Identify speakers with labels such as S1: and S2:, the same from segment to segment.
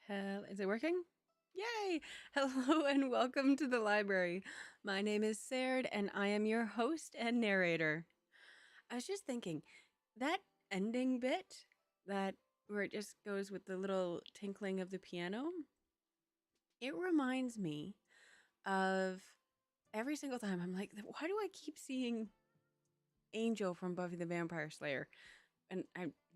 S1: Hell, is it working? Yay! Hello and welcome to the library. My name is Serdd and I am your host and narrator. I was just thinking, that ending bit, that where it just goes with the little tinkling of the piano, it reminds me of every single time I'm like, why do I keep seeing Angel from Buffy the Vampire Slayer? And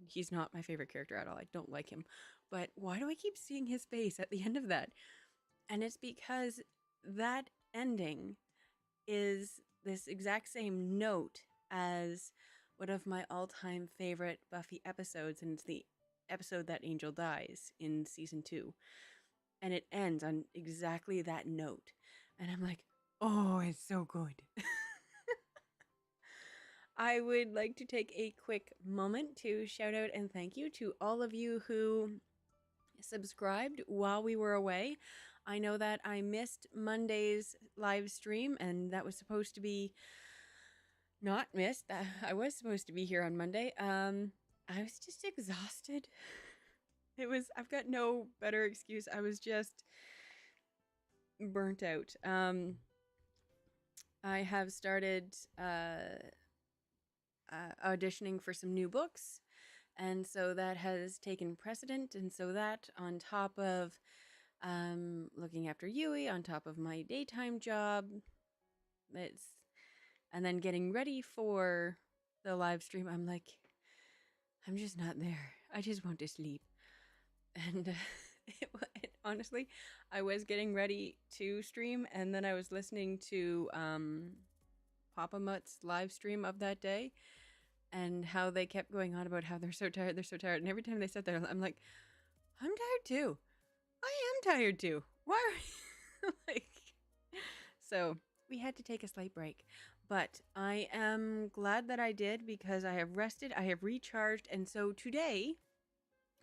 S1: he's not my favorite character at all. I don't like him. But why do I keep seeing his face at the end of that? And it's because that ending is this exact same note as one of my all-time favorite Buffy episodes, and it's the episode that Angel dies in season 2. And it ends on exactly that note. And I'm like, oh, it's so good. I would like to take a quick moment to shout out and thank you to all of you who subscribed while we were away. I know that I missed Monday's live stream, and that was supposed to be not missed. I was supposed to be here on Monday. I was just exhausted. I've got no better excuse. I was just burnt out. I have started auditioning for some new books, and so that has taken precedent. And so that, on top of looking after Yui, on top of my daytime job, and then getting ready for the live stream, I'm like, I'm just not there. I just want to sleep. And honestly, I was getting ready to stream, and then I was listening to Papa Mutt's live stream of that day, and how they kept going on about how they're so tired, and every time they sat there, I'm like, I'm tired too. I am tired too. Why are we So we had to take a slight break, but I am glad that I did, because I have rested, I have recharged, and so today,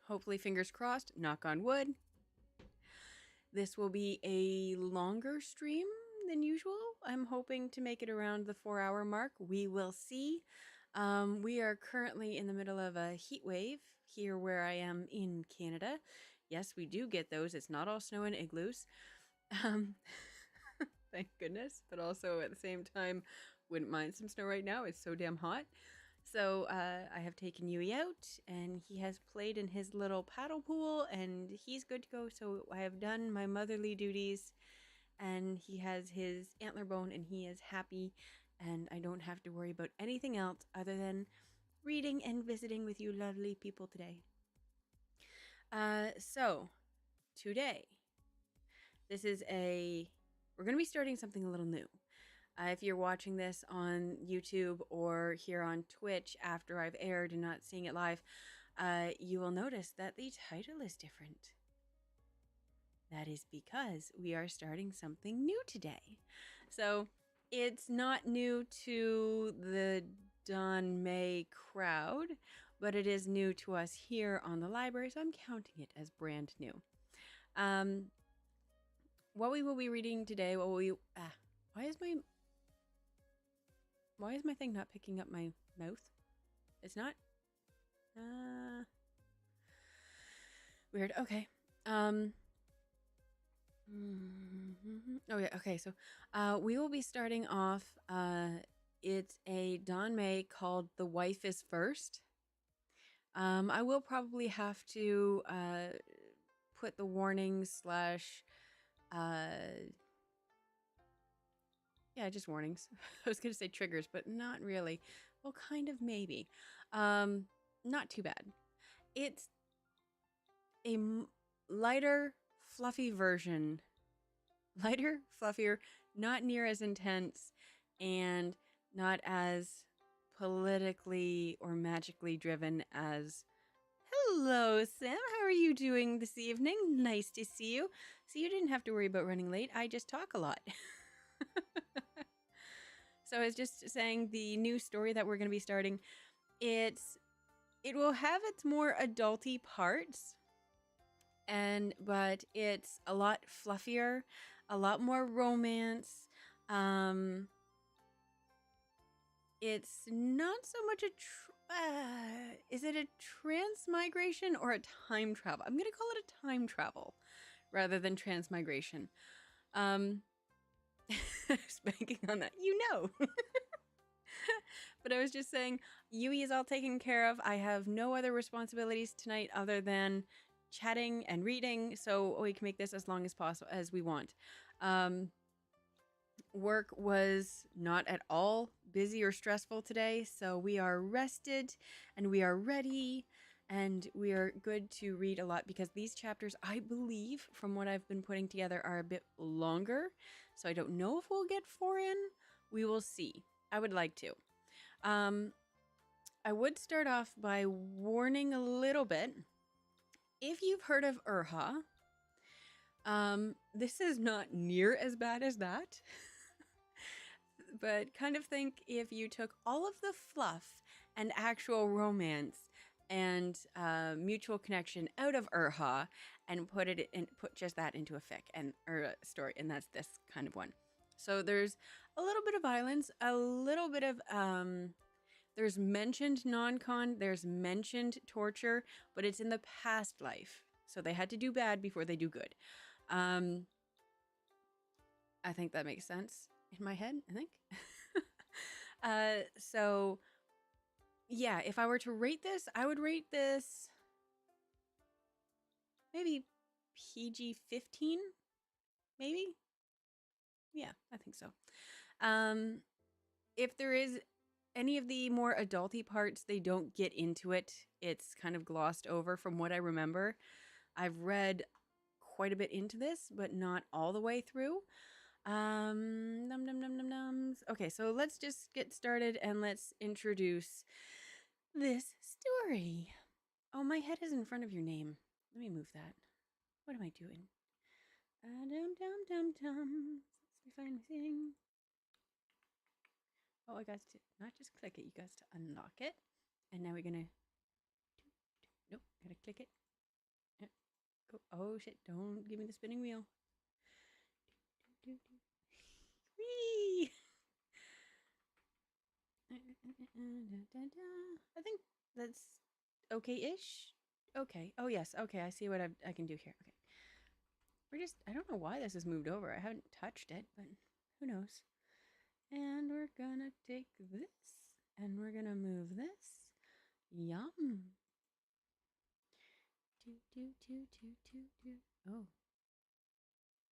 S1: hopefully, fingers crossed, knock on wood, this will be a longer stream than usual. I'm hoping to make it around the 4-hour mark. We will see. We are currently in the middle of a heat wave here where I am in Canada. Yes, we do get those. It's not all snow and igloos. Thank goodness. But also at the same time, wouldn't mind some snow right now. It's so damn hot. So I have taken Yui out, and he has played in his little paddle pool, and he's good to go. So I have done my motherly duties, and he has his antler bone, and he is happy, and I don't have to worry about anything else other than reading and visiting with you lovely people today. So today, we're going to be starting something a little new. If you're watching this on YouTube or here on Twitch after I've aired and not seeing it live, you will notice that the title is different. That is because we are starting something new today. So it's not new to the Danmei crowd, but it is new to us here on the library, so I'm counting it as brand new. What we will be reading today, why is my thing not picking up my mouth? It's not? Weird. Okay. Oh yeah, okay, so we will be starting off, it's a Danmei called The Wife is First. I will probably have to put the warnings slash yeah, just warnings. I was gonna say triggers, but not really. Well, kind of, maybe. Not too bad. It's a lighter, fluffy version. Lighter, fluffier, not near as intense, and not as politically or magically driven as... Hello, Sam. How are you doing this evening? Nice to see you. So you didn't have to worry about running late. I just talk a lot. So I was just saying, the new story that we're going to be starting, it will have its more adulty parts, but it's a lot fluffier, a lot more romance. It's not so much Is it a transmigration or a time travel? I'm going to call it a time travel rather than transmigration. Spanking on that, you know. But I was just saying, Yui is all taken care of. I have no other responsibilities tonight other than chatting and reading, so we can make this as long as possible as we want. Work was not at all busy or stressful today, so we are rested and we are ready and we are good to read a lot because these chapters, I believe, from what I've been putting together, are a bit longer. So I don't know if we'll get 4 in. We will see. I would like to. I would start off by warning a little bit. If you've heard of Urha, this is not near as bad as that. But kind of think if you took all of the fluff and actual romance and mutual connection out of Urha and put just that into a fic or a story, and that's this kind of one. So there's a little bit of violence, a little bit of there's mentioned non-con, there's mentioned torture, but it's in the past life. So they had to do bad before they do good. I think that makes sense in my head, I think. So yeah, if I were to rate this, I would rate this maybe PG-15, maybe? Yeah, I think so. If there is any of the more adulty parts, they don't get into it. It's kind of glossed over from what I remember. I've read quite a bit into this, but not all the way through. Okay, so let's just get started and let's introduce this story. Oh, my head is in front of your name. Let me move that. What am I doing? Let me find the thing. Oh, I got to not just click it, you got to unlock it. And now we're gonna, nope, gotta click it. Yeah, go. Oh shit, don't give me the spinning wheel. Whee! I think that's okay-ish. Okay. Oh yes. Okay. I see what I can do here. Okay. I don't know why this has moved over. I haven't touched it, but who knows. And we're gonna take this and we're gonna move this. Yum. Oh.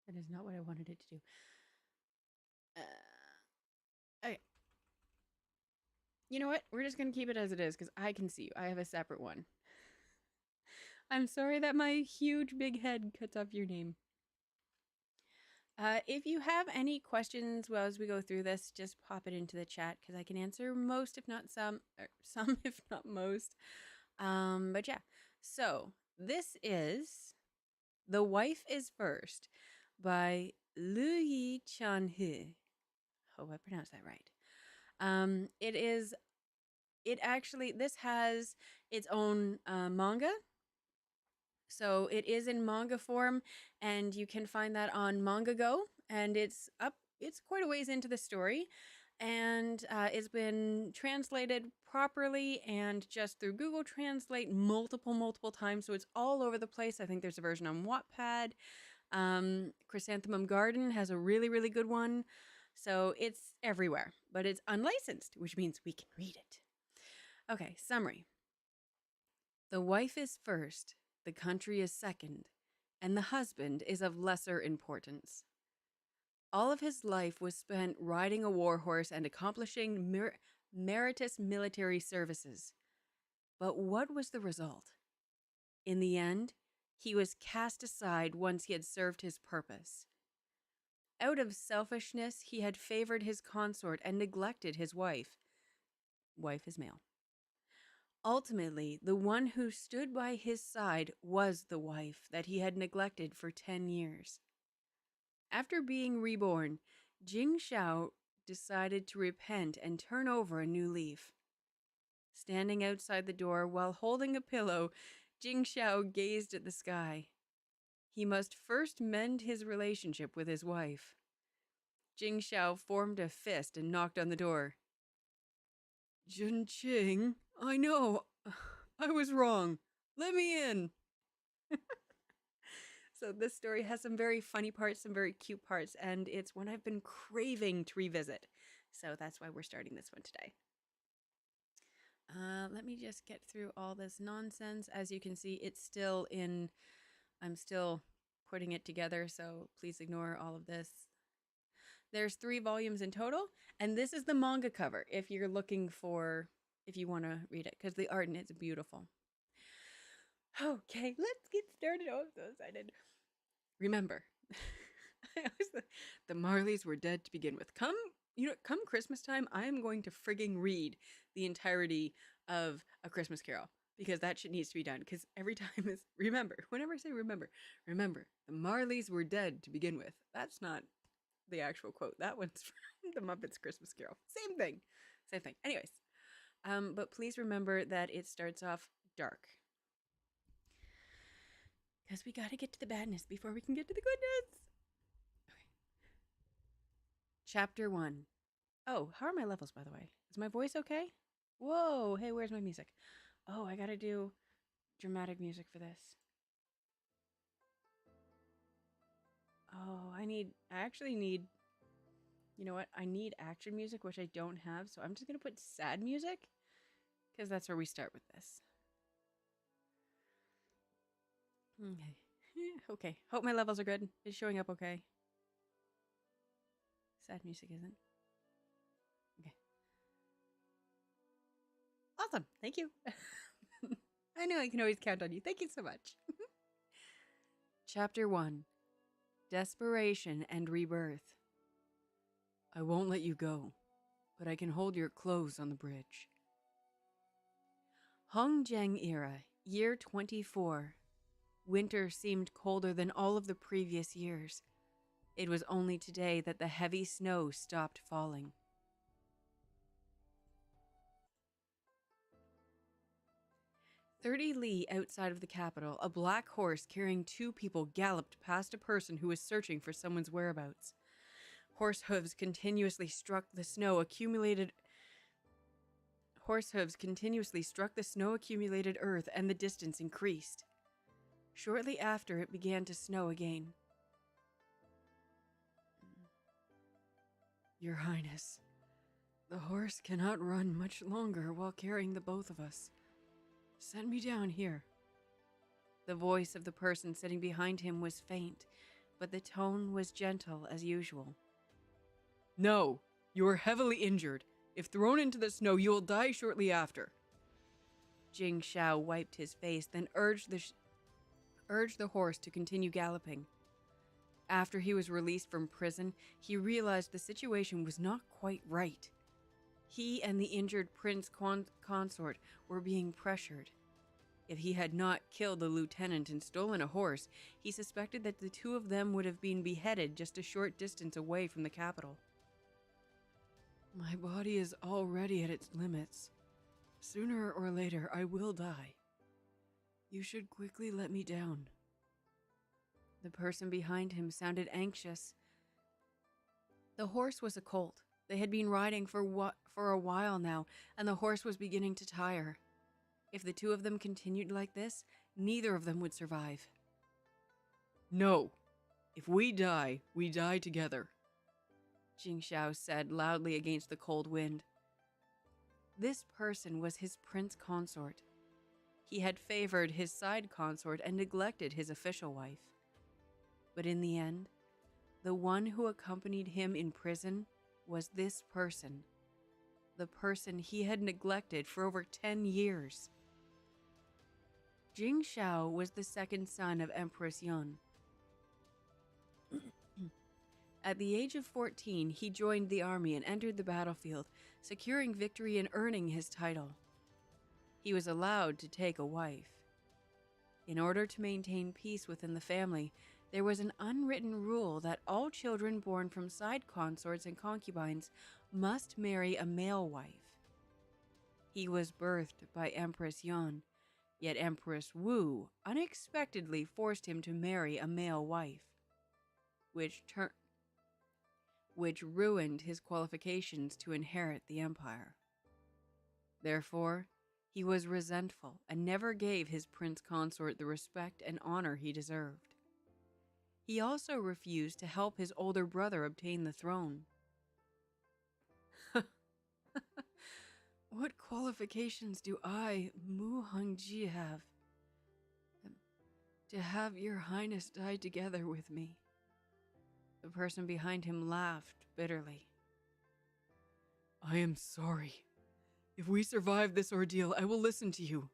S1: That is not what I wanted it to do. Okay. You know what? We're just going to keep it as it is because I can see you. I have a separate one. I'm sorry that my huge big head cuts off your name. If you have any questions as we go through this, just pop it into the chat because I can answer most, if not some, or some, if not most. But yeah, so this is The Wife is First by Ye Qian He. Hope I pronounced that right. This has its own manga. So it is in manga form, and you can find that on Manga Go, and it's quite a ways into the story, and it's been translated properly and just through Google Translate multiple times, so it's all over the place. I think there's a version on Wattpad. Chrysanthemum Garden has a really good one, so it's everywhere, but it's unlicensed, which means we can read it. Okay, summary. The wife is first, the country is second, and the husband is of lesser importance. All of his life was spent riding a war horse and accomplishing meritorious military services. But what was the result? In the end, he was cast aside once he had served his purpose. Out of selfishness, he had favored his consort and neglected his wife. Wife is male. Ultimately, the one who stood by his side was the wife that he had neglected for 10 years. After being reborn, Jing Xiao decided to repent and turn over a new leaf. Standing outside the door while holding a pillow, Jing Xiao gazed at the sky. He must first mend his relationship with his wife. Jing Xiao formed a fist and knocked on the door. Jun Qing, I know. I was wrong. Let me in. So this story has some very funny parts, some very cute parts, and it's one I've been craving to revisit. So that's why we're starting this one today. Let me just get through all this nonsense. As you can see, it's still in, I'm still putting it together, so please ignore all of this. There's 3 volumes in total, and this is the manga cover if you're looking for, if you want to read it, because the art in it's beautiful. Okay, let's get started. Oh, I'm so excited. Remember, the Marleys were dead to begin with. Come Christmas time, I am going to frigging read the entirety of A Christmas Carol, because that shit needs to be done. Because every time is remember. Whenever I say remember, the Marleys were dead to begin with. That's not the actual quote. That one's from the Muppets Christmas Carol. Same thing. Anyways, but please remember that it starts off dark. Because we gotta get to the badness before we can get to the goodness. Okay. Chapter 1. Oh, how are my levels, by the way? Is my voice okay? Whoa, hey, where's my music? Oh, I gotta do dramatic music for this. Oh, I actually need, you know what? I need action music, which I don't have, so I'm just gonna put sad music, because that's where we start with this. Okay. Okay. Hope my levels are good. It's showing up okay. Sad music isn't. Okay. Awesome. Thank you. I know I can always count on you. Thank you so much. Chapter 1. Desperation and Rebirth. I won't let you go, but I can hold your clothes on the bridge. Hongjiang era, year 24. Winter seemed colder than all of the previous years. It was only today that the heavy snow stopped falling. 30 li outside of the capital, a black horse carrying 2 people galloped past a person who was searching for someone's whereabouts. Horse hooves continuously struck the snow accumulated earth, and the distance increased. Shortly after, it began to snow again. Your Highness, the horse cannot run much longer while carrying the both of us. Send me down here. The voice of the person sitting behind him was faint, but the tone was gentle as usual. No, you are heavily injured. If thrown into the snow, you will die shortly after. Jing Shao wiped his face, then urged the horse to continue galloping. After he was released from prison, he realized the situation was not quite right. He and the injured prince consort were being pressured. If he had not killed the lieutenant and stolen a horse, he suspected that the 2 of them would have been beheaded just a short distance away from the capital. My body is already at its limits. Sooner or later, I will die. You should quickly let me down. The person behind him sounded anxious. The horse was a colt. They had been riding for a while now, and the horse was beginning to tire. If the 2 of them continued like this, neither of them would survive. No. If we die together, Jing Shao said loudly against the cold wind. This person was his prince consort. He had favored his side consort and neglected his official wife. But in the end, the one who accompanied him in prison was this person. The person he had neglected for over 10 years. Jing Shao was the second son of Empress Yun. At the age of 14, he joined the army and entered the battlefield, securing victory and earning his title. He was allowed to take a wife. In order to maintain peace within the family, there was an unwritten rule that all children born from side consorts and concubines must marry a male wife. He was birthed by Empress Yun, yet Empress Wu unexpectedly forced him to marry a male wife, which ruined his qualifications to inherit the empire. Therefore, He was resentful and never gave his prince consort the respect and honor he deserved. He also refused to help his older brother obtain the throne. What qualifications do I, Mu Hongji, have? To have your highness die together with me. The person behind him laughed bitterly. I am sorry. If we survive this ordeal, I will listen to you.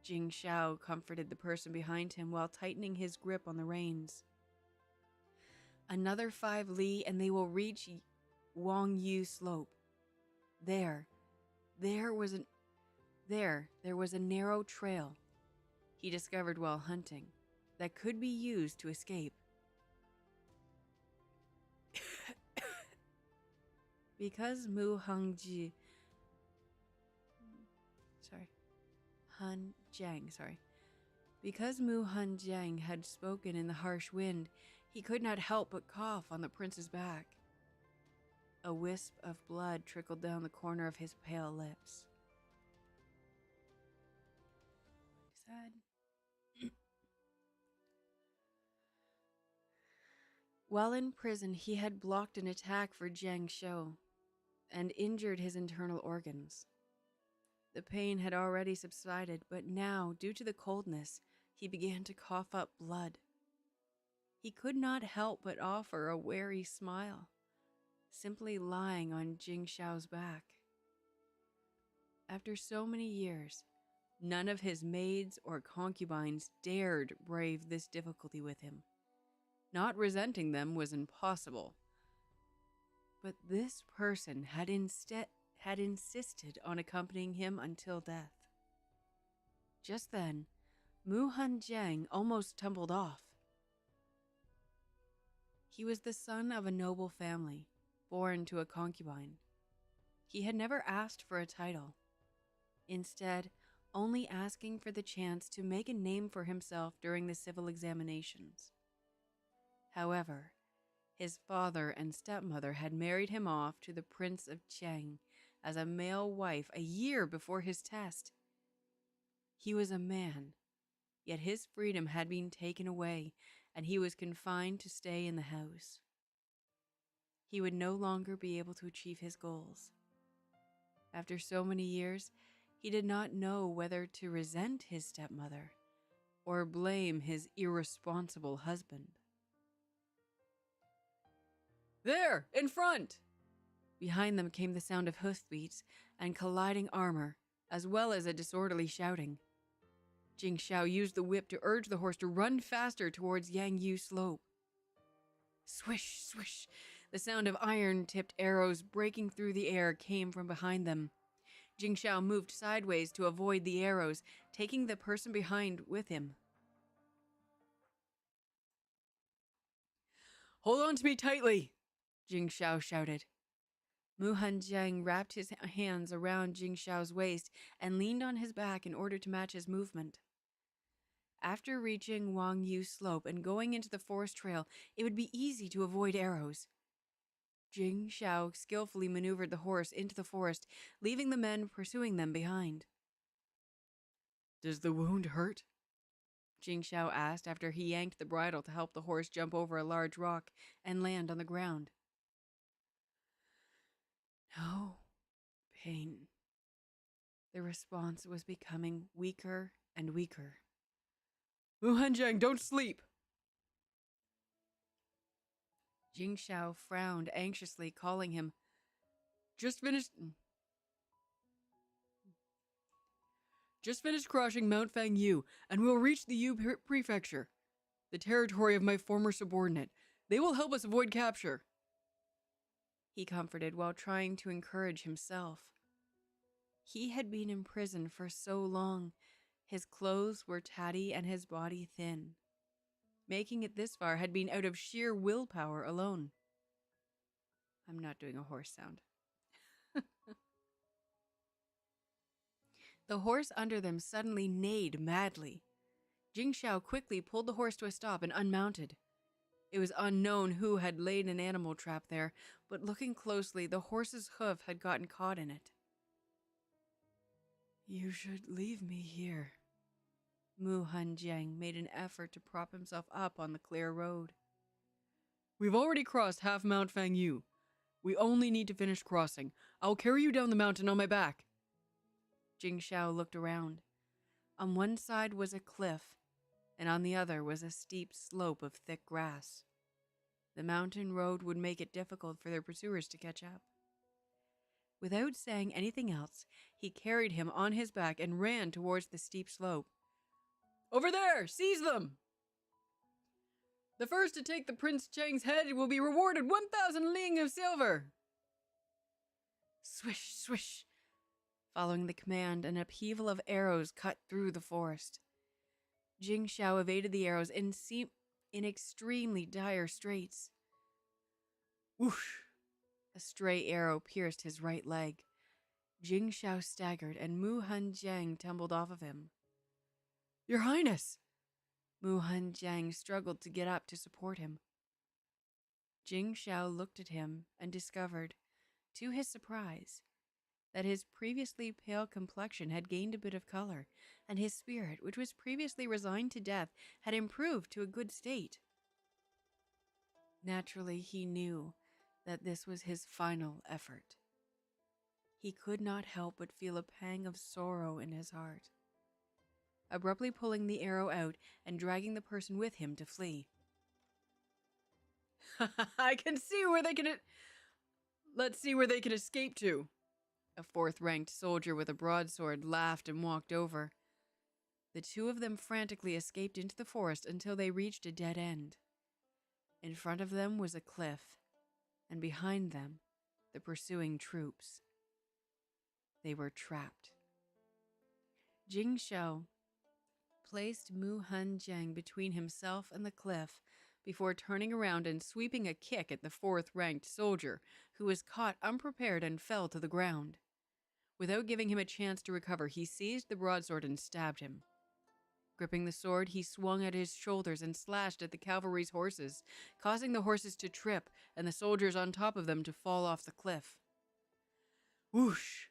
S1: Jing Shao comforted the person behind him while tightening his grip on the reins. Another 5 li and they will reach Wang Yu Slope. There was a narrow trail he discovered while hunting that could be used to escape. Because Mu Hongji Because Mu Hanjiang had spoken in the harsh wind, he could not help but cough on the prince's back. A wisp of blood trickled down the corner of his pale lips. Sad. While in prison, he had blocked an attack for Jiang Shou and injured his internal organs. The pain had already subsided, but now, due to the coldness, he began to cough up blood. He could not help but offer a wary smile, simply lying on Jing Shao's back. After so many years, none of his maids or concubines dared brave this difficulty with him. Not resenting them was impossible. But this person had insisted on accompanying him until death. Just then, Mu Hanjiang almost tumbled off. He was the son of a noble family, born to a concubine. He had never asked for a title, instead only asking for the chance to make a name for himself during the civil examinations. However, his father and stepmother had married him off to the Prince of Qiang as a male wife a year before his test. He was a man, yet his freedom had been taken away, and he was confined to stay in the house. He would no longer be able to achieve his goals. After so many years, he did not know whether to resent his stepmother or blame his irresponsible husband. There, in front! Behind them came the sound of hoofbeats and colliding armor, as well as a disorderly shouting. Jing Shao used the whip to urge the horse to run faster towards Yang Yu Slope. Swish, swish! The sound of iron-tipped arrows breaking through the air came from behind them. Jing Shao moved sideways to avoid the arrows, taking the person behind with him. Hold on to me tightly! Jing Shao shouted. Mu Hanjiang wrapped his hands around Jing Shao's waist and leaned on his back in order to match his movement. After reaching Wang Yu Slope and going into the forest trail, it would be easy to avoid arrows. Jing Shao skillfully maneuvered the horse into the forest, leaving the men pursuing them behind. Does the wound hurt? Jing Shao asked after he yanked the bridle to help the horse jump over a large rock and land on the ground. No pain. The response was becoming weaker and weaker. Mu Hanjiang, don't sleep! Jing Shao frowned anxiously, calling him. Just finished crossing Mount Fang Yu, and we'll reach the Yu Prefecture, the territory of my former subordinate. They will help us avoid capture. He comforted while trying to encourage himself. He had been in prison for so long. His clothes were tatty and his body thin. Making it this far had been out of sheer willpower alone. I'm not doing a horse sound. The horse under them suddenly neighed madly. Jing Shao quickly pulled the horse to a stop and unmounted. It was unknown who had laid an animal trap there, but looking closely, the horse's hoof had gotten caught in it. You should leave me here. Mu Hanjiang made an effort to prop himself up on the clear road. We've already crossed half Mount Fangyu. We only need to finish crossing. I'll carry you down the mountain on my back. Jing Xiao looked around. On one side was a cliff, and on the other was a steep slope of thick grass. The mountain road would make it difficult for their pursuers to catch up. Without saying anything else, he carried him on his back and ran towards the steep slope. Over there! Seize them! The first to take the Prince Chang's head will be rewarded 1,000 ling of silver! Swish, swish! Following the command, an upheaval of arrows cut through the forest. Jing Xiao evaded the arrows in extremely dire straits. Whoosh! A stray arrow pierced his right leg. Jing Xiao staggered, and Mu Hanjiang tumbled off of him. Your Highness! Mu Hanjiang struggled to get up to support him. Jing Xiao looked at him and discovered, to his surprise, that his previously pale complexion had gained a bit of color, and his spirit, which was previously resigned to death, had improved to a good state. Naturally, he knew that this was his final effort. He could not help but feel a pang of sorrow in his heart. Abruptly pulling the arrow out and dragging the person with him to flee. I can see where they can... Let's see where they can escape to. A fourth-ranked soldier with a broadsword laughed and walked over. The two of them frantically escaped into the forest until they reached a dead end. In front of them was a cliff, and behind them, the pursuing troops. They were trapped. Jing Xiao placed Mu Hanjiang between himself and the cliff before turning around and sweeping a kick at the fourth-ranked soldier, who was caught unprepared and fell to the ground. Without giving him a chance to recover, he seized the broadsword and stabbed him. Gripping the sword, he swung at his shoulders and slashed at the cavalry's horses, causing the horses to trip and the soldiers on top of them to fall off the cliff. Whoosh!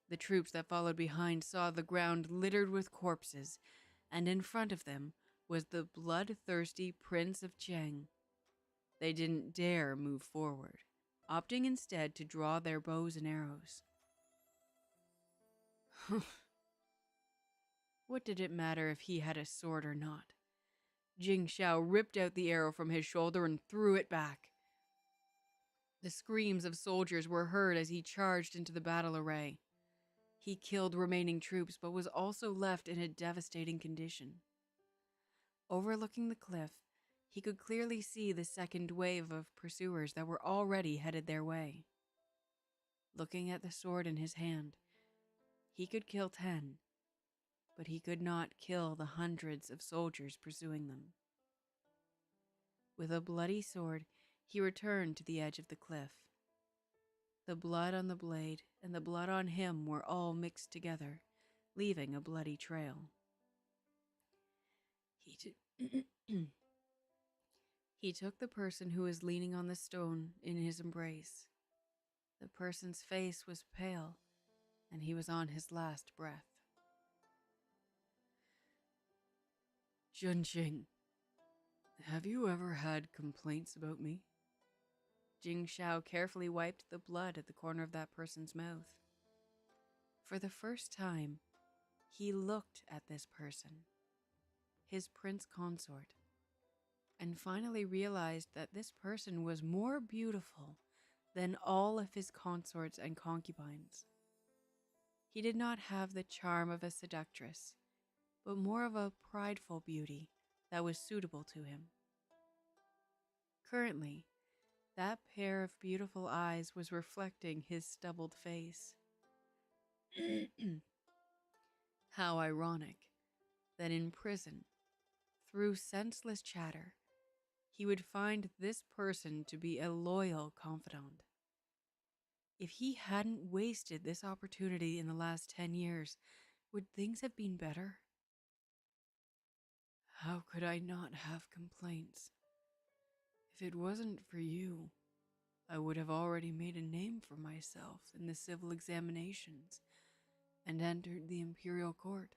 S1: The troops that followed behind saw the ground littered with corpses, and in front of them was the bloodthirsty Prince of Cheng. They didn't dare move forward, opting instead to draw their bows and arrows. What did it matter if he had a sword or not? Jing Xiao ripped out the arrow from his shoulder and threw it back. The screams of soldiers were heard as he charged into the battle array. He killed remaining troops, but was also left in a devastating condition. Overlooking the cliff, he could clearly see the second wave of pursuers that were already headed their way. Looking at the sword in his hand, he could kill 10, but he could not kill the hundreds of soldiers pursuing them. With a bloody sword, he returned to the edge of the cliff. The blood on the blade and the blood on him were all mixed together, leaving a bloody trail. He took the person who was leaning on the stone in his embrace. The person's face was pale, and he was on his last breath. Junqing, have you ever had complaints about me? Jing Xiao carefully wiped the blood at the corner of that person's mouth. For the first time, he looked at this person, his prince consort, and finally realized that this person was more beautiful than all of his consorts and concubines. He did not have the charm of a seductress, but more of a prideful beauty that was suitable to him. Currently, that pair of beautiful eyes was reflecting his stubbled face. How ironic that in prison, through senseless chatter, he would find this person to be a loyal confidant. If he hadn't wasted this opportunity in the last 10 years, would things have been better? How could I not have complaints? If it wasn't for you, I would have already made a name for myself in the civil examinations and entered the Imperial court.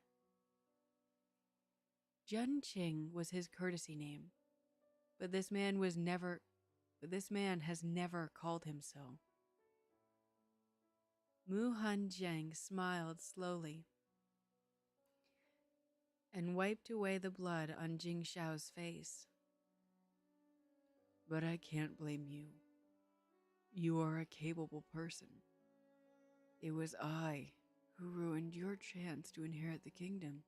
S1: Jun Qing was his courtesy name, but this man has never called him so. Mu Hanjiang smiled slowly and wiped away the blood on Jing Shao's face. But I can't blame you. You are a capable person. It was I who ruined your chance to inherit the kingdom.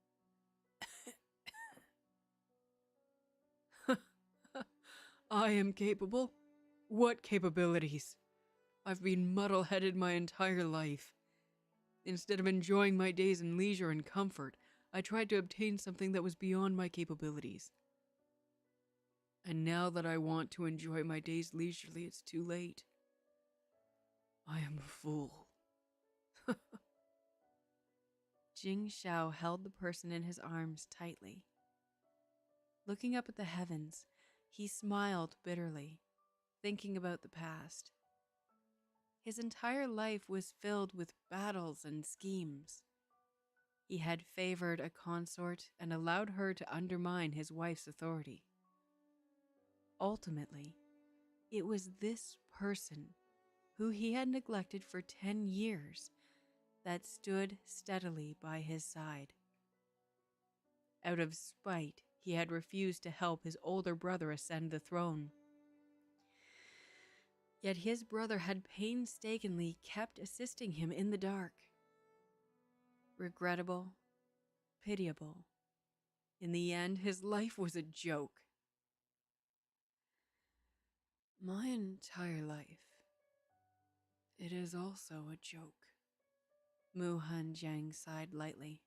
S1: I am capable? What capabilities? I've been muddle-headed my entire life. Instead of enjoying my days in leisure and comfort, I tried to obtain something that was beyond my capabilities. And now that I want to enjoy my days leisurely, it's too late. I am a fool. Jing Shao held the person in his arms tightly. Looking up at the heavens, he smiled bitterly, thinking about the past. His entire life was filled with battles and schemes. He had favored a consort and allowed her to undermine his wife's authority. Ultimately, it was this person, who he had neglected for 10 years, that stood steadily by his side. Out of spite, he had refused to help his older brother ascend the throne. Yet his brother had painstakingly kept assisting him in the dark. Regrettable, pitiable. In the end, his life was a joke. My entire life, it is also a joke. Mu Hanjiang sighed lightly.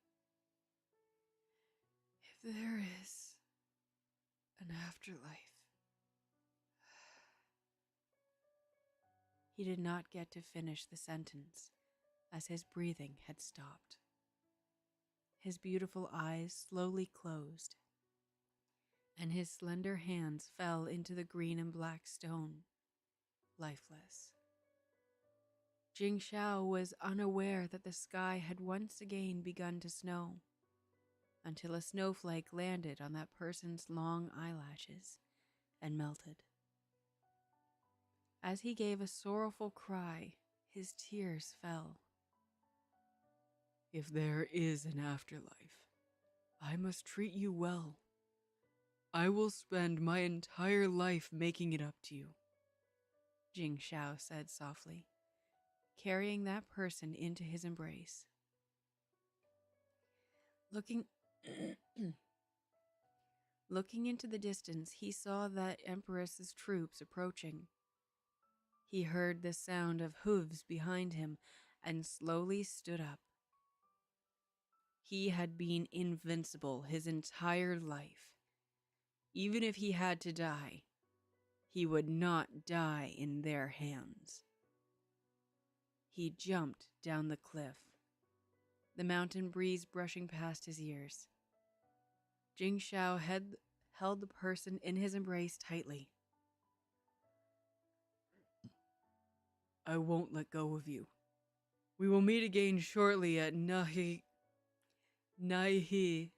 S1: If there is an afterlife. He did not get to finish the sentence, as his breathing had stopped. His beautiful eyes slowly closed, and his slender hands fell into the green and black stone, lifeless. Jing Shao was unaware that the sky had once again begun to snow, until a snowflake landed on that person's long eyelashes and melted. As he gave a sorrowful cry, his tears fell. If there is an afterlife, I must treat you well. I will spend my entire life making it up to you, Jing Shao said softly, carrying that person into his embrace. Looking into the distance, he saw that Empress's troops approaching. He heard the sound of hooves behind him and slowly stood up. He had been invincible his entire life. Even if he had to die, he would not die in their hands. He jumped down the cliff, the mountain breeze brushing past his ears. Jing Shao held the person in his embrace tightly. I won't let go of you. We will meet again shortly at Ye Qian.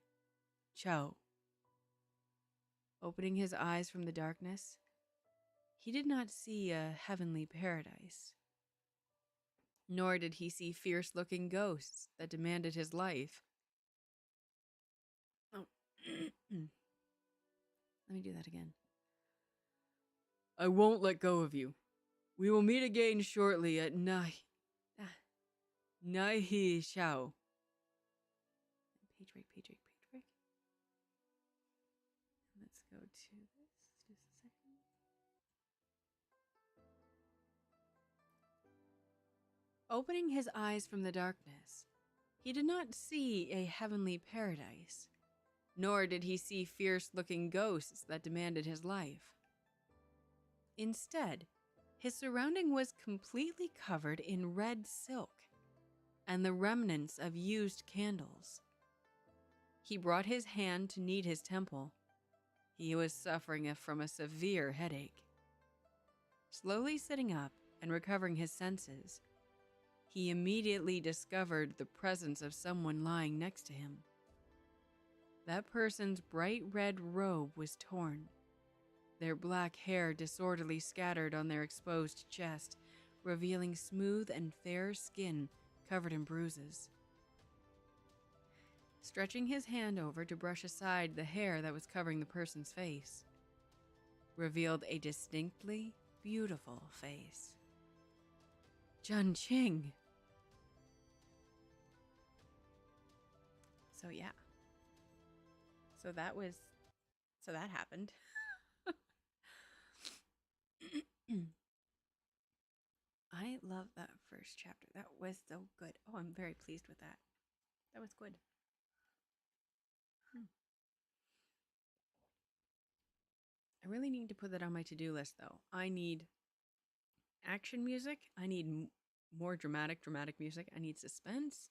S1: Opening his eyes from the darkness, he did not see a heavenly paradise. Nor did he see fierce-looking ghosts that demanded his life. Oh, let me do that again. I won't let go of you. We will meet again shortly at Ye Qian. Page break. Let's go to this. Just a second. Opening his eyes from the darkness, he did not see a heavenly paradise, nor did he see fierce-looking ghosts that demanded his life. Instead, his surrounding was completely covered in red silk and the remnants of used candles. He brought his hand to knead his temple. He was suffering from a severe headache. Slowly sitting up and recovering his senses, he immediately discovered the presence of someone lying next to him. That person's bright red robe was torn, their black hair disorderly scattered on their exposed chest, revealing smooth and fair skin covered in bruises. Stretching his hand over to brush aside the hair that was covering the person's face, revealed a distinctly beautiful face. Jun Qing. So yeah. So that happened. I love that first chapter. That was so good. Oh, I'm very pleased with that. That was good. I really need to put that on my to-do list, though. I need action music. I need more dramatic music. I need suspense.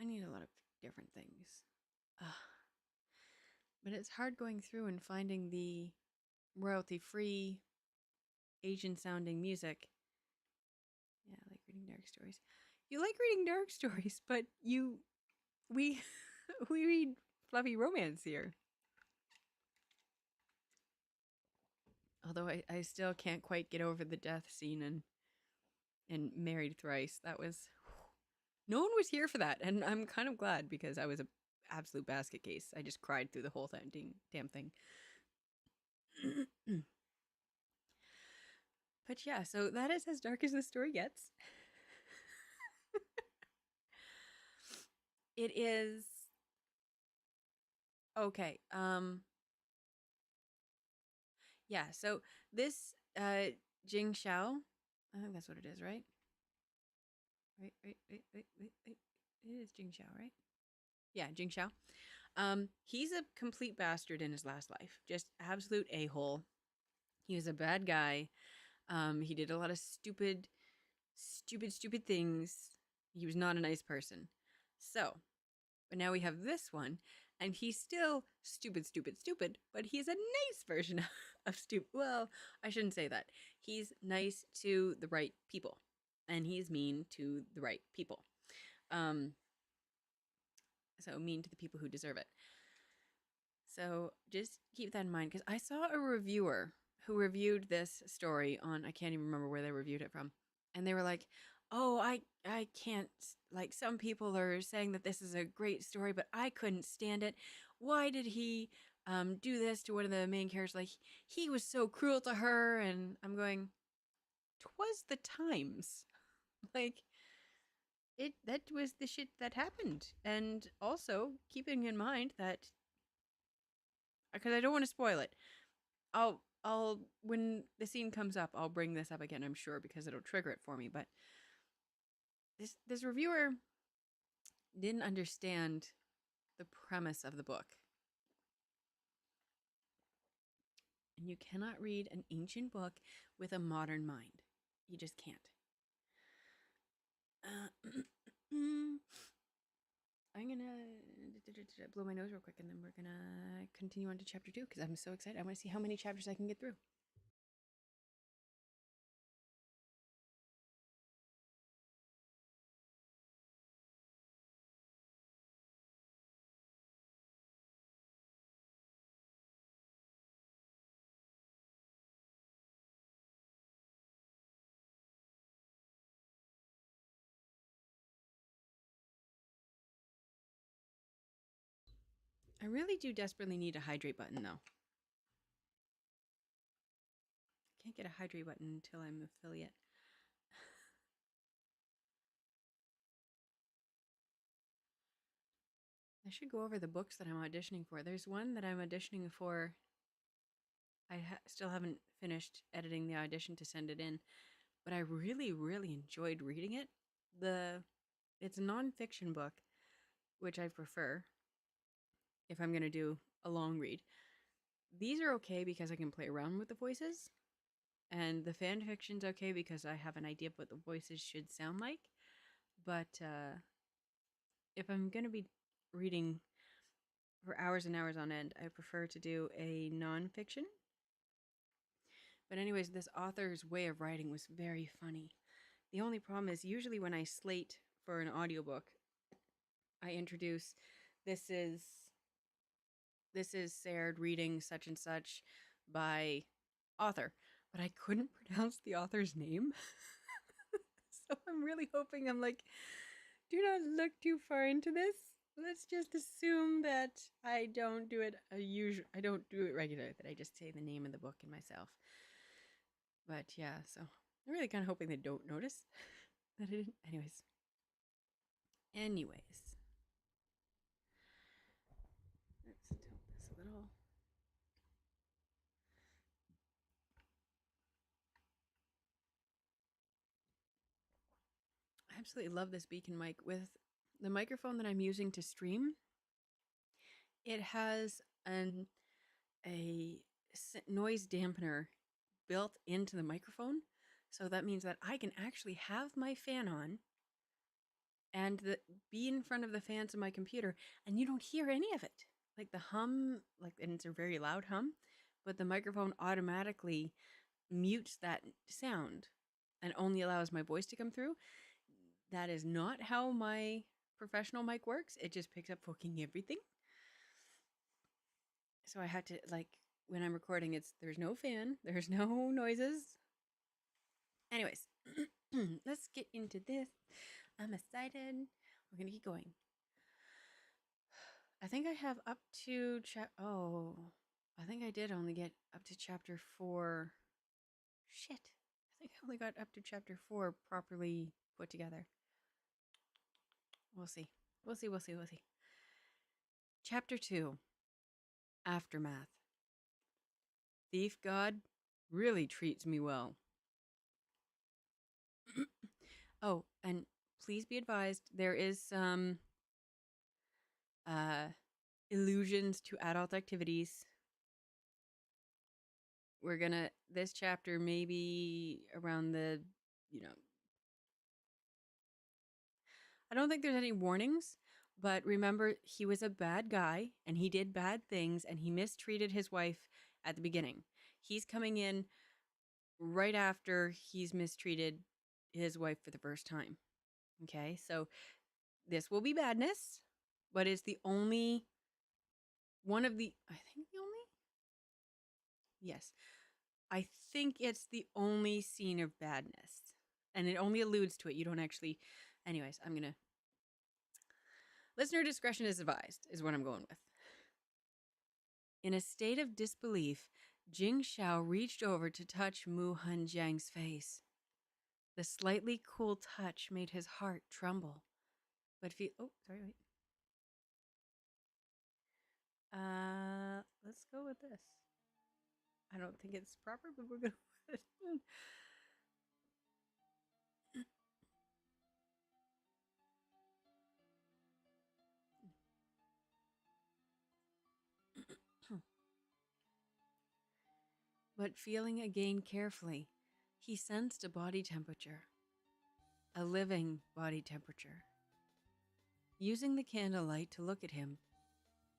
S1: I need a lot of different things. But it's hard going through and finding the royalty-free Asian-sounding music. Yeah, I like reading dark stories. You like reading dark stories, but we read fluffy romance here. Although I still can't quite get over the death scene in Married Thrice. That was... No one was here for that, and I'm kind of glad because I was an absolute basket case. I just cried through the whole damn thing. But yeah, so that is as dark as the story gets. It is... Okay, yeah, so this, Jing Xiao, I think that's what it is, right? Wait. It is Jing Xiao, right? Yeah, Jing Xiao. He's a complete bastard in his last life. Just absolute a-hole. He was a bad guy. He did a lot of stupid things. He was not a nice person. So, but now we have this one, and he's still stupid, but he's a nice version of stupid. Well, I shouldn't say that. He's nice to the right people, and he's mean to the right people. So mean to the people who deserve it. So just keep that in mind, because I saw a reviewer who reviewed this story on, I can't even remember where they reviewed it from, and they were like, oh, I can't, like, some people are saying that this is a great story, but I couldn't stand it. Why did he do this to one of the main characters? Like, he was so cruel to her. And I'm going, 'twas the times. Like, that was the shit that happened. And also keeping in mind that, because I don't want to spoil it, I'll when the scene comes up, I'll bring this up again, I'm sure, because it'll trigger it for me. But this reviewer didn't understand the premise of the book. And you cannot read an ancient book with a modern mind. You just can't. I'm gonna blow my nose real quick, and then we're gonna continue on to chapter 2, because I'm so excited. I want to see how many chapters I can get through. I really do desperately need a hydrate button, though. I can't get a hydrate button until I'm an affiliate. I should go over the books that I'm auditioning for. There's one that I'm auditioning for. I still haven't finished editing the audition to send it in, but I really enjoyed reading it. It's a nonfiction book, which I prefer if I'm going to do a long read. These are okay because I can play around with the voices, and the fan fiction's okay because I have an idea of what the voices should sound like. But if I'm going to be reading for hours and hours on end, I prefer to do a nonfiction. But anyways, this author's way of writing was very funny. The only problem is usually when I slate for an audiobook, I introduce this is Serdd reading such and such by author, but I couldn't pronounce the author's name. So I'm really hoping, I'm like, do not look too far into this. Let's just assume that I don't do it I don't do it regularly, that I just say the name of the book and myself. But yeah, so I'm really kind of hoping they don't notice that I didn't. Anyways. Let's tilt this a little. I absolutely love this beacon mic. With the microphone that I'm using to stream, it has a noise dampener built into the microphone. So that means that I can actually have my fan on and be in front of the fans of my computer, and you don't hear any of it. Like the hum, and it's a very loud hum, but the microphone automatically mutes that sound and only allows my voice to come through. That is not how my professional mic works. It just picks up fucking everything. So I had to, when I'm recording, there's no fan, there's no noises. Anyways, let's get into this. I'm excited. We're gonna keep going. I think I have up to I think I did only get up to chapter 4. Shit. I think I only got up to chapter 4 properly put together. We'll see. We'll see. Chapter 2. Aftermath. Thief God really treats me well. Oh, and please be advised, there is some allusions to adult activities. We're gonna, this chapter maybe around the, I don't think there's any warnings, but remember, he was a bad guy and he did bad things and he mistreated his wife at the beginning. He's coming in right after he's mistreated his wife for the first time. Okay, so this will be badness, but it's the only one of the, I think the only? Yes. I think it's the only scene of badness. And it only alludes to it. You don't actually, anyways, I'm going to, listener discretion is advised, is what I'm going with. In a state of disbelief, Jing Xiao reached over to touch Mu Hanjiang's face. The slightly cool touch made his heart tremble. But let's go with this. I don't think it's proper, but we're going with it. But feeling again carefully, he sensed a body temperature. A living body temperature. Using the candlelight to look at him,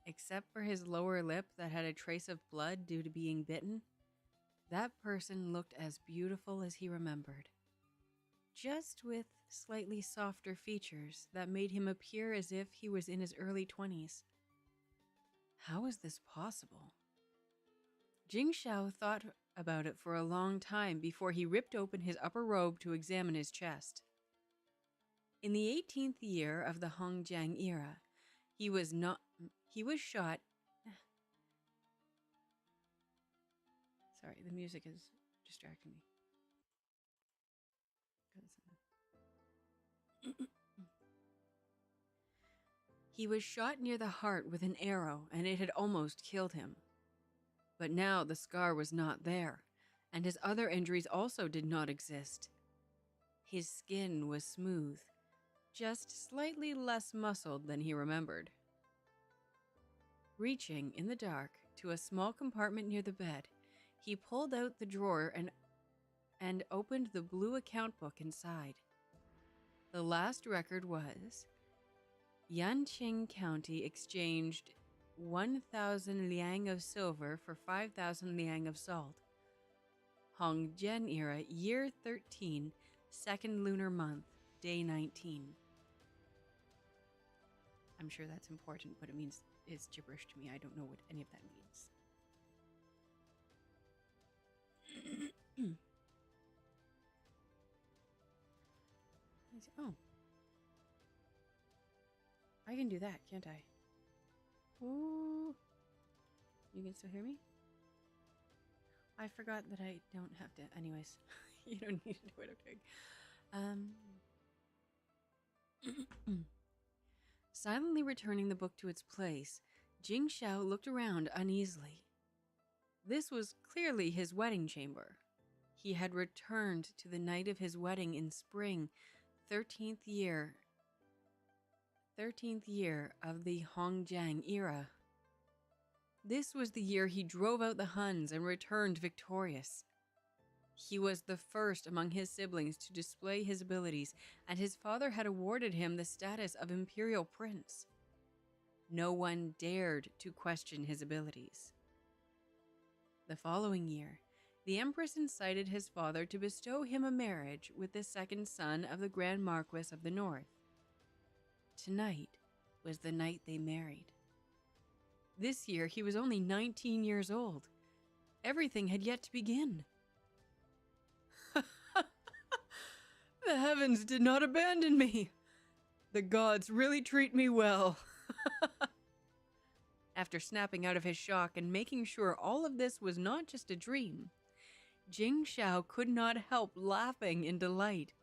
S1: except for his lower lip that had a trace of blood due to being bitten, that person looked as beautiful as he remembered. Just with slightly softer features that made him appear as if he was in his early 20s. How is this possible? Jing Xiao thought about it for a long time before he ripped open his upper robe to examine his chest. In the 18th year of the Hongjiang era, he was shot. Sorry, the music is distracting me. He was shot near the heart with an arrow, and it had almost killed him. But now the scar was not there, and his other injuries also did not exist. His skin was smooth, just slightly less muscled than he remembered. Reaching, in the dark, to a small compartment near the bed, he pulled out the drawer and opened the blue account book inside. The last record was, Yanqing County exchanged 1,000 liang of silver for 5,000 liang of salt. Hongjian era, year 13, Second lunar month, day 19. I'm sure that's important, but it's gibberish to me. I don't know what any of that means. Oh. I can do that, can't I? Ooh. You can still hear me? I forgot that I don't have to. Anyways, you don't need to do what I'm doing. Silently returning the book to its place, Jing Xiao looked around uneasily. This was clearly his wedding chamber. He had returned to the night of his wedding in spring, 13th year of the Hongjiang era. This was the year he drove out the Huns and returned victorious. He was the first among his siblings to display his abilities, and his father had awarded him the status of Imperial Prince. No one dared to question his abilities. The following year, the Empress incited his father to bestow him a marriage with the second son of the Grand Marquis of the North. Tonight was the night they married. This year, he was only 19 years old. Everything had yet to begin. The heavens did not abandon me. The gods really treat me well. After snapping out of his shock and making sure all of this was not just a dream, Jing Xiao could not help laughing in delight.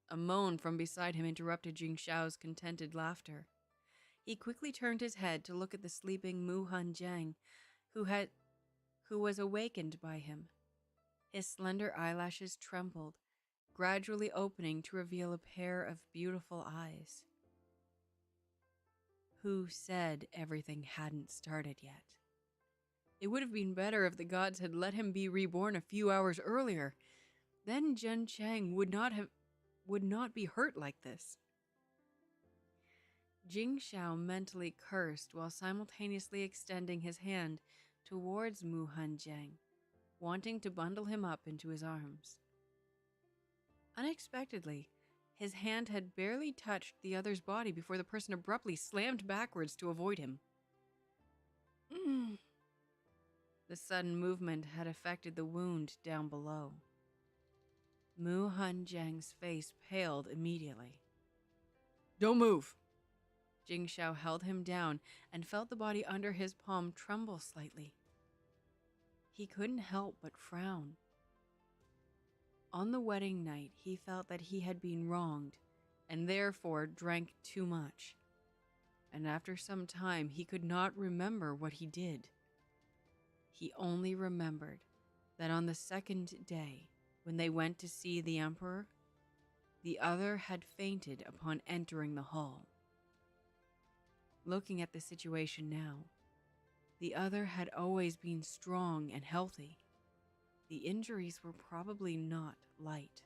S1: A moan from beside him interrupted Jing Xiao's contented laughter. He quickly turned his head to look at the sleeping Mu Hanjiang, who was awakened by him. His slender eyelashes trembled, gradually opening to reveal a pair of beautiful eyes. Who said everything hadn't started yet? It would have been better if the gods had let him be reborn a few hours earlier. Then Zhen Cheng would not be hurt like this. Jing Xiao mentally cursed while simultaneously extending his hand towards Mu Hanjiang, wanting to bundle him up into his arms. Unexpectedly, his hand had barely touched the other's body before the person abruptly slammed backwards to avoid him. The sudden movement had affected the wound down below. Mu Hanjiang's face paled immediately. Don't move! Jing Xiao held him down and felt the body under his palm tremble slightly. He couldn't help but frown. On the wedding night, he felt that he had been wronged and therefore drank too much. And after some time, he could not remember what he did. He only remembered that on the second day, when they went to see the Emperor, the other had fainted upon entering the hall. Looking at the situation now, the other had always been strong and healthy. The injuries were probably not light.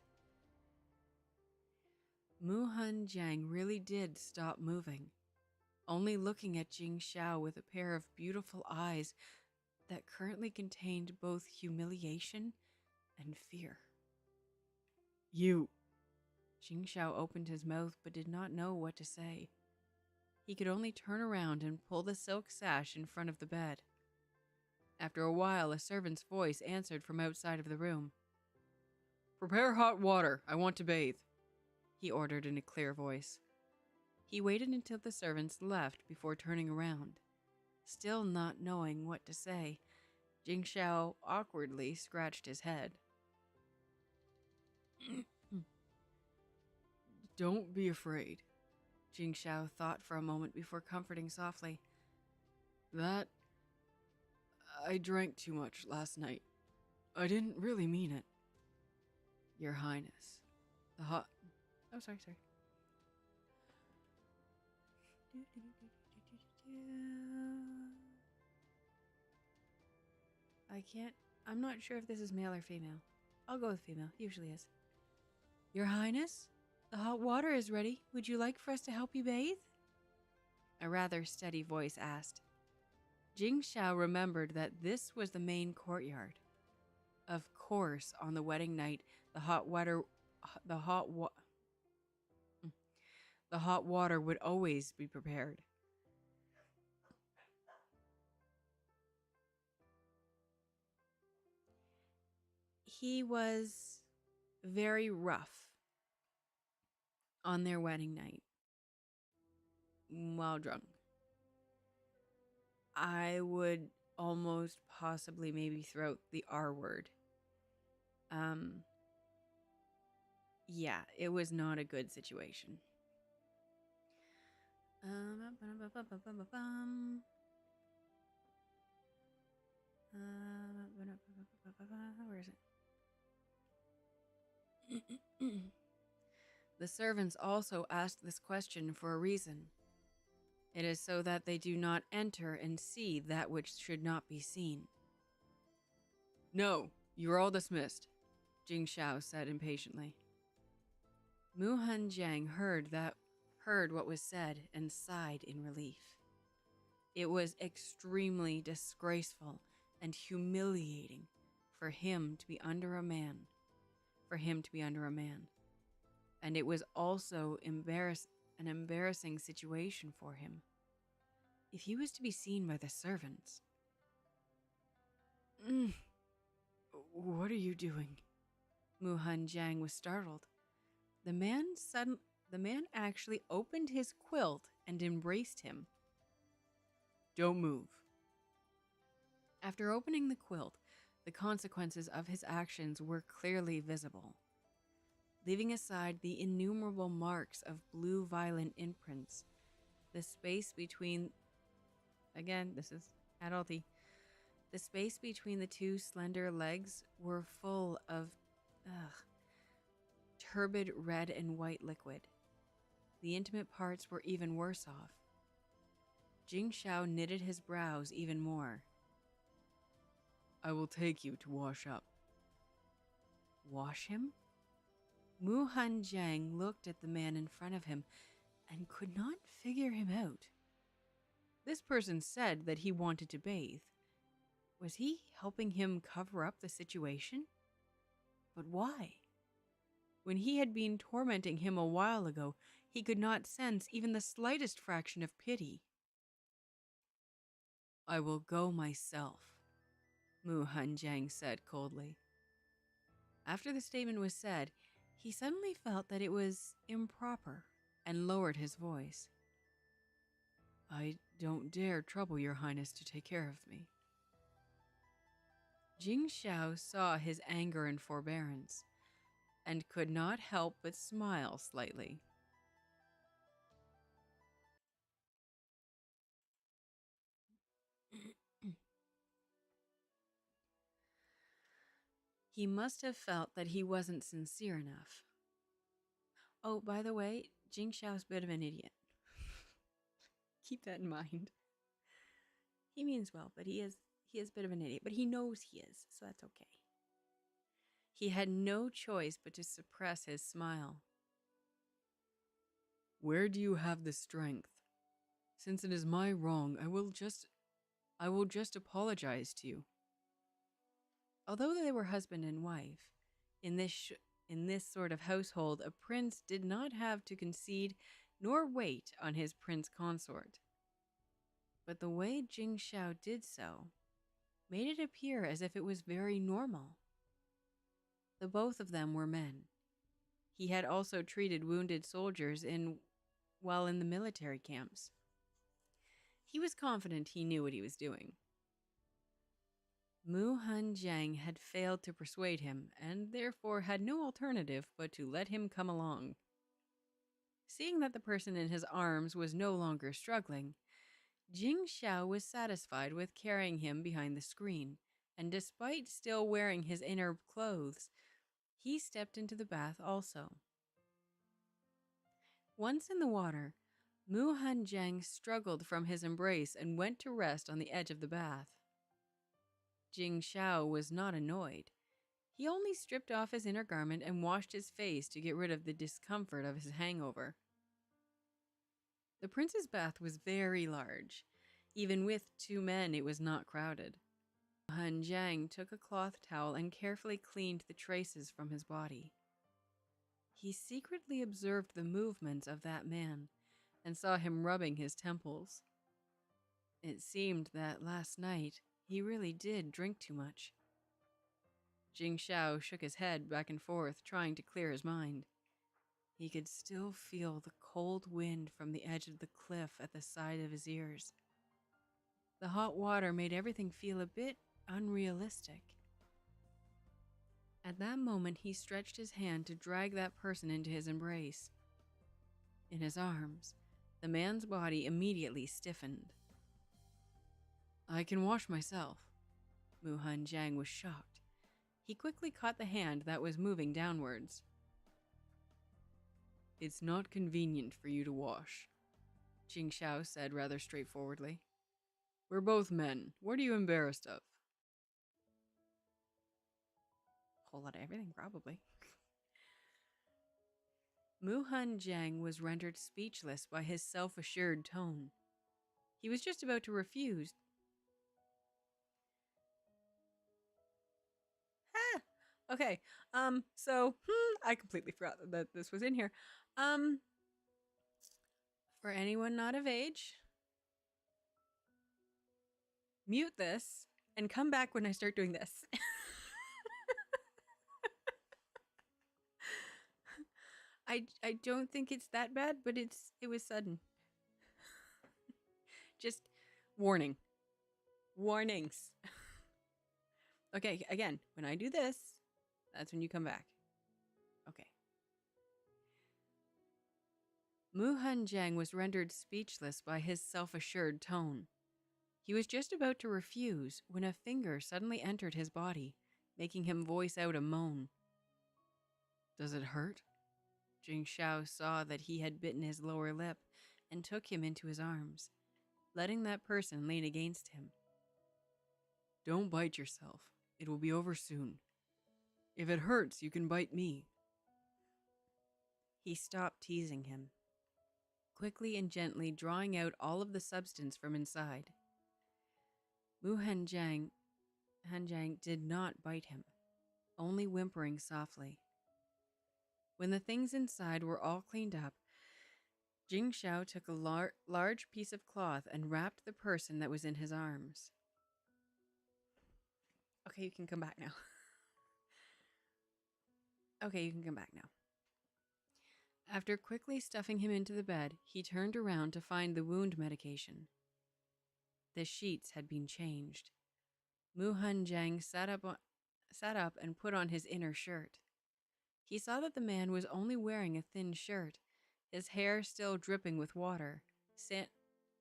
S1: Mu Hanjiang really did stop moving, only looking at Jing Xiao with a pair of beautiful eyes that currently contained both humiliation and fear. You! Jing Xiao opened his mouth but did not know what to say. He could only turn around and pull the silk sash in front of the bed. After a while, a servant's voice answered from outside of the room. Prepare hot water. I want to bathe, he ordered in a clear voice. He waited until the servants left before turning around. Still not knowing what to say, Jing Xiao awkwardly scratched his head. Don't be afraid, Jing Xiao thought for a moment before comforting softly. I drank too much last night. I didn't really mean it. Your Highness, the hot... Oh, sorry. I'm not sure if this is male or female. I'll go with female, usually is. Your Highness, the hot water is ready. Would you like for us to help you bathe? A rather steady voice asked. Jing Xiao remembered that this was the main courtyard. Of course, on the wedding night, the hot water, the hot wa- the hot water would always be prepared. He was very rough on their wedding night while drunk. I would almost possibly maybe throw out the R word. Yeah, it was not a good situation. Where is it? The servants also asked this question for a reason. It is so that they do not enter and see that which should not be seen. No, you are all dismissed, Jing Xiao said impatiently. Mu Hanjiang heard what was said and sighed in relief. It was extremely disgraceful and humiliating for him to be under a man. And it was also an embarrassing situation for him. If he was to be seen by the servants. What are you doing? Mu Hanjiang was startled. The man actually opened his quilt and embraced him. Don't move. After opening the quilt, the consequences of his actions were clearly visible. Leaving aside the innumerable marks of blue violent imprints, the space between... Again, this is adulty. The space between the two slender legs were full of... turbid red and white liquid. The intimate parts were even worse off. Jing Xiao knitted his brows even more. I will take you to wash up. Wash him? Mu Hanjiang looked at the man in front of him and could not figure him out. This person said that he wanted to bathe. Was he helping him cover up the situation? But why? When he had been tormenting him a while ago, he could not sense even the slightest fraction of pity. I will go myself, Mu Hanjiang said coldly. After the statement was said, he suddenly felt that it was improper and lowered his voice. I don't dare trouble your highness to take care of me. Jing Xiao saw his anger and forbearance, and could not help but smile slightly. He must have felt that he wasn't sincere enough. Oh, by the way, Jing Xiao's a bit of an idiot. Keep that in mind. He means well, but he is a bit of an idiot, but he knows he is, so that's okay. He had no choice but to suppress his smile. Where do you have the strength? Since it is my wrong, I will just apologize to you. Although they were husband and wife, in this sort of household, a prince did not have to concede nor wait on his prince consort. But the way Jing Xiao did so made it appear as if it was very normal. The both of them were men. He had also treated wounded soldiers while in the military camps. He was confident he knew what he was doing. Mu Hanjiang had failed to persuade him, and therefore had no alternative but to let him come along. Seeing that the person in his arms was no longer struggling, Jing Xiao was satisfied with carrying him behind the screen, and despite still wearing his inner clothes, he stepped into the bath also. Once in the water, Mu Hanjiang struggled from his embrace and went to rest on the edge of the bath. Jing Xiao was not annoyed. He only stripped off his inner garment and washed his face to get rid of the discomfort of his hangover. The prince's bath was very large. Even with 2 men, it was not crowded. Han Jiang took a cloth towel and carefully cleaned the traces from his body. He secretly observed the movements of that man and saw him rubbing his temples. It seemed that last night he really did drink too much. Jing Xiao shook his head back and forth, trying to clear his mind. He could still feel the cold wind from the edge of the cliff at the side of his ears. The hot water made everything feel a bit unrealistic. At that moment, he stretched his hand to drag that person into his embrace. In his arms, the man's body immediately stiffened. "I can wash myself." Mu Han Jiang was shocked. He quickly caught the hand that was moving downwards. "It's not convenient for you to wash," Jing Xiao said rather straightforwardly. "We're both men. What are you embarrassed of?" Whole lot of everything, probably. Mu Han Jiang was rendered speechless by his self-assured tone. He was just about to refuse. Okay, I completely forgot that this was in here. For anyone not of age, mute this and come back when I start doing this. I don't think it's that bad, but it was sudden. Just warning. Warnings. Okay, again, when I do this, that's when you come back. Okay. Mu Han Jiang was rendered speechless by his self-assured tone. He was just about to refuse when a finger suddenly entered his body, making him voice out a moan. "Does it hurt?" Jing Xiao saw that he had bitten his lower lip and took him into his arms, letting that person lean against him. "Don't bite yourself. It will be over soon. If it hurts, you can bite me." He stopped teasing him, quickly and gently drawing out all of the substance from inside. Mu Han Jiang did not bite him, only whimpering softly. When the things inside were all cleaned up, Jing Xiao took a large piece of cloth and wrapped the person that was in his arms. Okay, you can come back now. Okay, you can come back now. After quickly stuffing him into the bed, he turned around to find the wound medication. The sheets had been changed. Mu Han Jiang sat up and put on his inner shirt. He saw that the man was only wearing a thin shirt, his hair still dripping with water,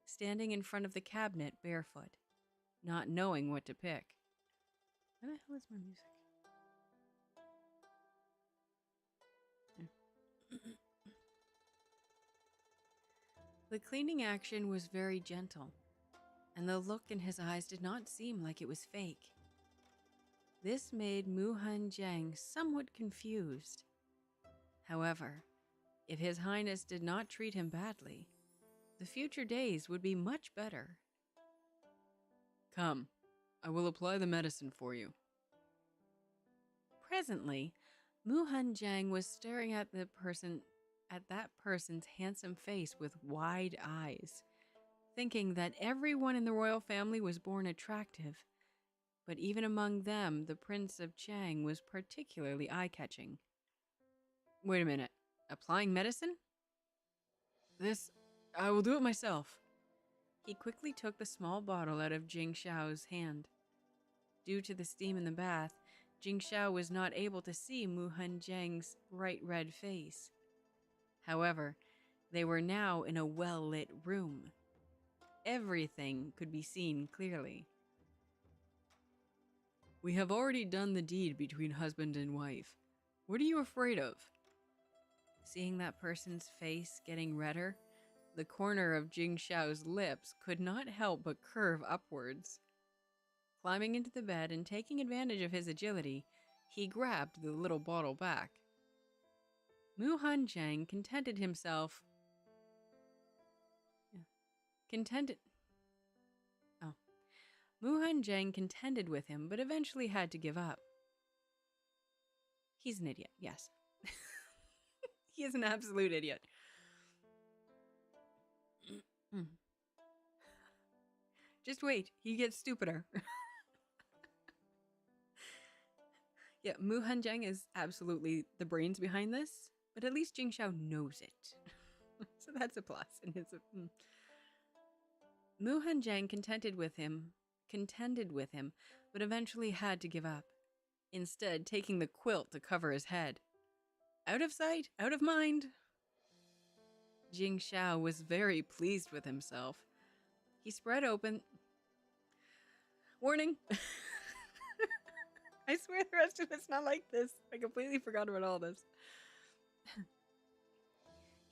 S1: standing in front of the cabinet barefoot, not knowing what to pick. Where the hell is my music? The cleaning action was very gentle, and the look in his eyes did not seem like it was fake. This made Mu Han Jiang somewhat confused. However, if His Highness did not treat him badly, the future days would be much better. "Come, I will apply the medicine for you." Presently, Mu Han Jiang was staring at that person's handsome face with wide eyes, thinking that everyone in the royal family was born attractive, but even among them, the Prince of Chang was particularly eye-catching. "Wait a minute, applying medicine?" I will do it myself." He quickly took the small bottle out of Jing Xiao's hand. Due to the steam in the bath, Jing Xiao was not able to see Mu Han Jiang's bright red face. However, they were now in a well-lit room. Everything could be seen clearly. "We have already done the deed between husband and wife. What are you afraid of?" Seeing that person's face getting redder, the corner of Jing Xiao's lips could not help but curve upwards. Climbing into the bed and taking advantage of his agility, he grabbed the little bottle back. Mu Han Jiang contented himself Muhan Zhang contended with him, but eventually had to give up. He's an idiot, yes. He is an absolute idiot. Just wait, he gets stupider. Yeah, Muhan Zhang is absolutely the brains behind this, but at least Jing Xiao knows it. So that's a plus. And Muhan Zhang contended with him, but eventually had to give up, instead taking the quilt to cover his head. Out of sight, out of mind. Jing Xiao was very pleased with himself. He spread open... Warning! I swear the rest of it's not like this. I completely forgot about all this.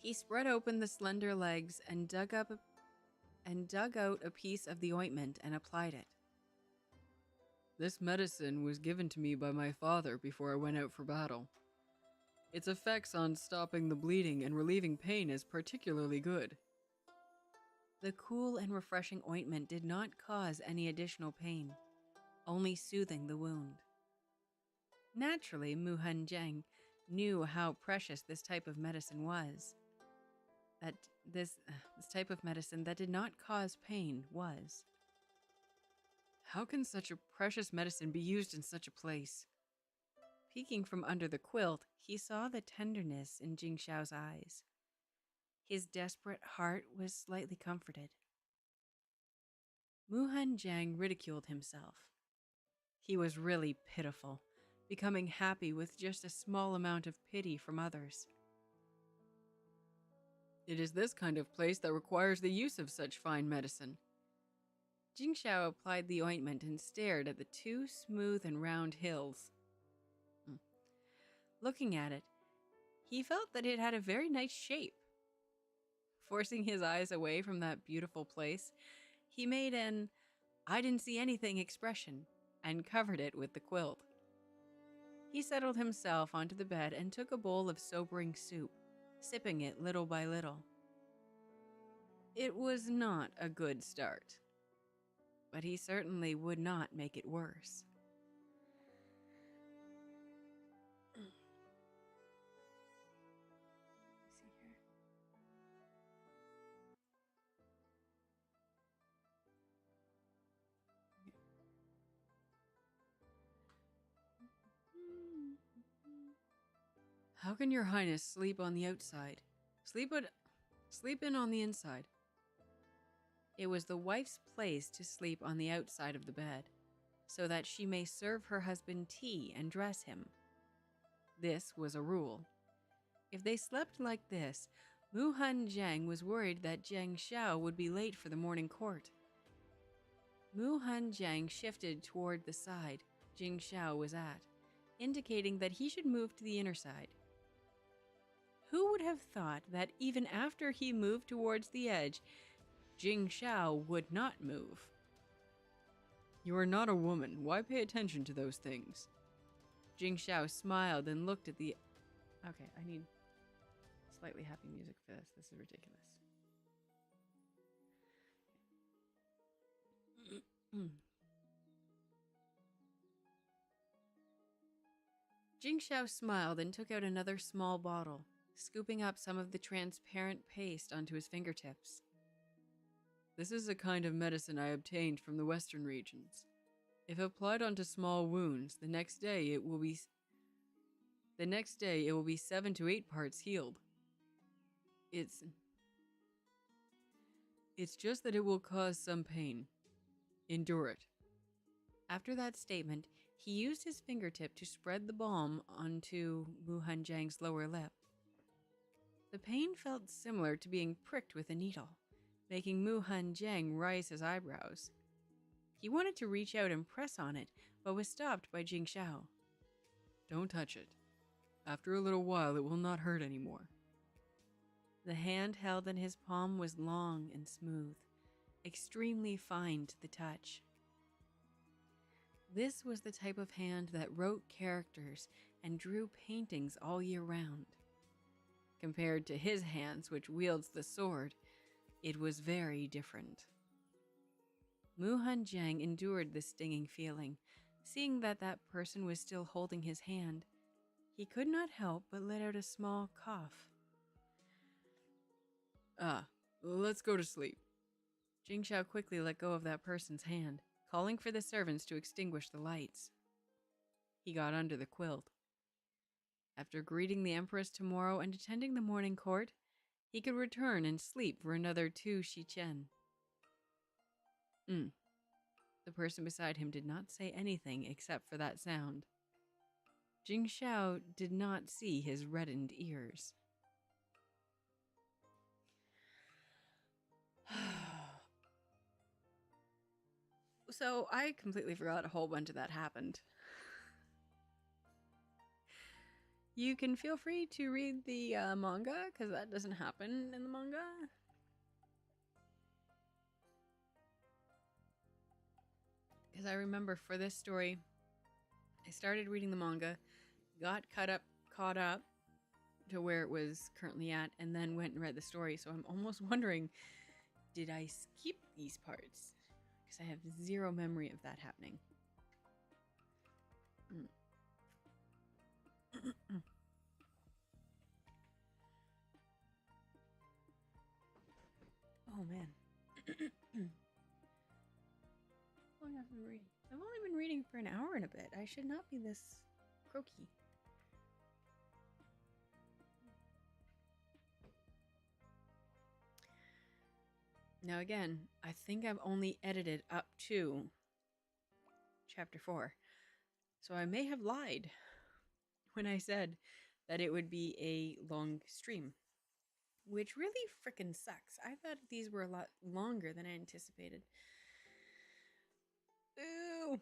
S1: He spread open the slender legs and dug out a piece of the ointment and applied it. This medicine was given to me by my father before I went out for battle. Its effects on stopping the bleeding and relieving pain is particularly good. The cool and refreshing ointment did not cause any additional pain, only soothing the wound. Naturally, Muhan Zhang knew how precious this type of medicine was. That this type of medicine that did not cause pain was. How can such a precious medicine be used in such a place? Peeking from under the quilt, he saw the tenderness in Jing Xiao's eyes. His desperate heart was slightly comforted. Muhan Zhang ridiculed himself. He was really pitiful, becoming happy with just a small amount of pity from others. It is this kind of place that requires the use of such fine medicine. Jing Xiao applied the ointment and stared at the two smooth and round hills. Looking at it, he felt that it had a very nice shape. Forcing his eyes away from that beautiful place, he made an "I didn't see anything" expression and covered it with the quilt. He settled himself onto the bed and took a bowl of sobering soup, sipping it little by little. It was not a good start, but he certainly would not make it worse. How can your highness sleep on the outside? Sleep in on the inside. It was the wife's place to sleep on the outside of the bed, so that she may serve her husband tea and dress him. This was a rule. If they slept like this, Muhan Zhang was worried that Jing Xiao would be late for the morning court. Muhan Zhang shifted toward the side Jing Xiao was at, indicating that he should move to the inner side. Who would have thought that even after he moved towards the edge, Jing Xiao would not move? You are not a woman. Why pay attention to those things? Jing Xiao smiled and looked at the... Okay, I need slightly happy music for this. This is ridiculous. Jing Xiao smiled and took out another small bottle, scooping up some of the transparent paste onto his fingertips. This is a kind of medicine I obtained from the western regions. If applied onto small wounds, the next day it will be 7 to 8 parts healed. It's just that it will cause some pain. Endure it. After that statement, he used his fingertip to spread the balm onto Muhan Zhang's lower lip. The pain felt similar to being pricked with a needle, making Muhan Zhang raise his eyebrows. He wanted to reach out and press on it, but was stopped by Jing Xiao. Don't touch it. After a little while, it will not hurt anymore. The hand held in his palm was long and smooth, extremely fine to the touch. This was the type of hand that wrote characters and drew paintings all year round. Compared to his hands, which wields the sword, it was very different. Mu Hanjiang endured the stinging feeling, seeing that that person was still holding his hand. He could not help but let out a small cough. Let's go to sleep. Jingxiao quickly let go of that person's hand, calling for the servants to extinguish the lights. He got under the quilt. After greeting the Empress tomorrow and attending the morning court, he could return and sleep for another 2 shichen. The person beside him did not say anything except for that sound. Jingxiao did not see his reddened ears. So I completely forgot a whole bunch of that happened. You can feel free to read the manga, because that doesn't happen in the manga. Because I remember for this story, I started reading the manga, got caught up to where it was currently at, and then went and read the story. So I'm almost wondering, did I skip these parts? Because I have zero memory of that happening. Oh man. How long have I been reading? I've only been reading for an hour and a bit. I should not be this croaky. Now again, I think I've only edited up to chapter 4. So I may have lied when I said that it would be a long stream. Which really frickin' sucks. I thought these were a lot longer than I anticipated. Boo!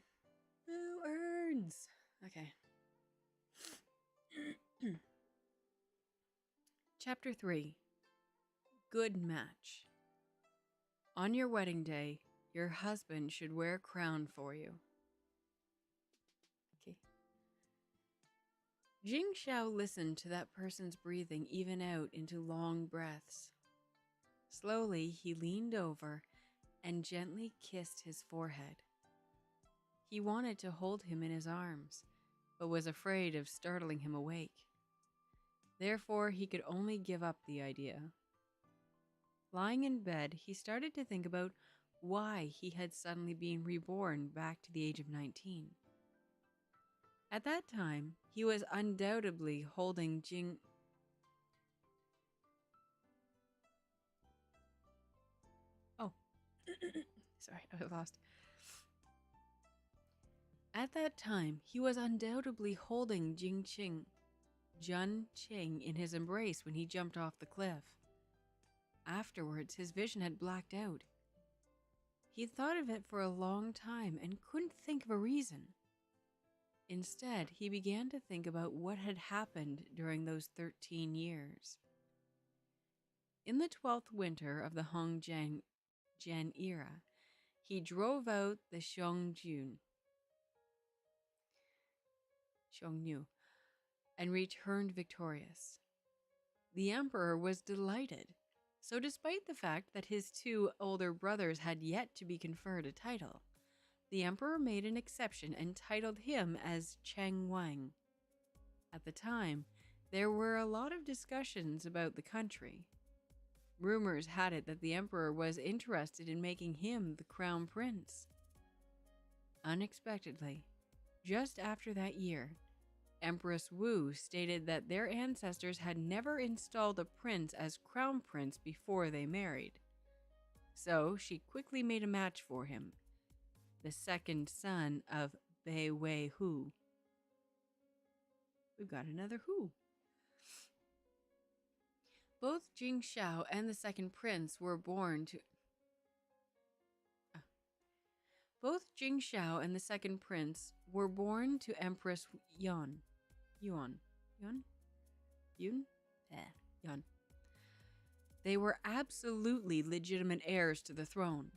S1: Boo earns! Okay. Chapter 3. Good match. On your wedding day, your husband should wear a crown for you. Okay. Jingxiao listened to that person's breathing even out into long breaths. Slowly, he leaned over and gently kissed his forehead. He wanted to hold him in his arms, but was afraid of startling him awake. Therefore, he could only give up the idea. Lying in bed, he started to think about why he had suddenly been reborn back to the age of 19. At that time, he was undoubtedly holding Oh. Sorry, I was lost. At that time, he was undoubtedly holding Jun Qing in his embrace when he jumped off the cliff. Afterwards, his vision had blacked out. He thought of it for a long time and couldn't think of a reason. Instead, he began to think about what had happened during those 13 years. In the 12th winter of the Hongjian era, he drove out the Xiongnu and returned victorious. The emperor was delighted. So despite the fact that his 2 older brothers had yet to be conferred a title, the emperor made an exception and titled him as Cheng Wang. At the time, there were a lot of discussions about the country. Rumors had it that the emperor was interested in making him the crown prince. Unexpectedly, just after that year, Empress Wu stated that their ancestors had never installed a prince as crown prince before they married. So she quickly made a match for him, the second son of Bei Wei Hu. We've got another Hu. Both Jingxiao and the second prince were born to Empress Yun. They were absolutely legitimate heirs to the throne.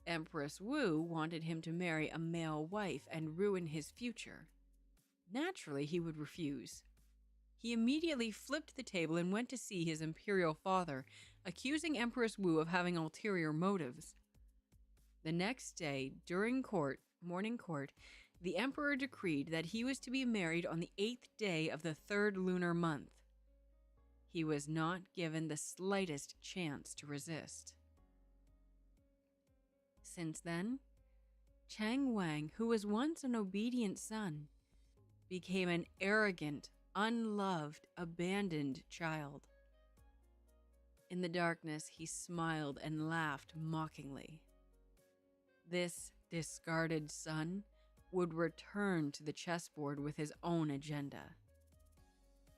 S1: Empress Wu wanted him to marry a male wife and ruin his future. Naturally, he would refuse. He immediately flipped the table and went to see his imperial father, accusing Empress Wu of having ulterior motives. The next day, during morning court, the emperor decreed that he was to be married on the 8th day of the 3rd lunar month. He was not given the slightest chance to resist. Since then, Chang Wang, who was once an obedient son, became an arrogant, unloved, abandoned child. In the darkness, he smiled and laughed mockingly. This discarded son would return to the chessboard with his own agenda.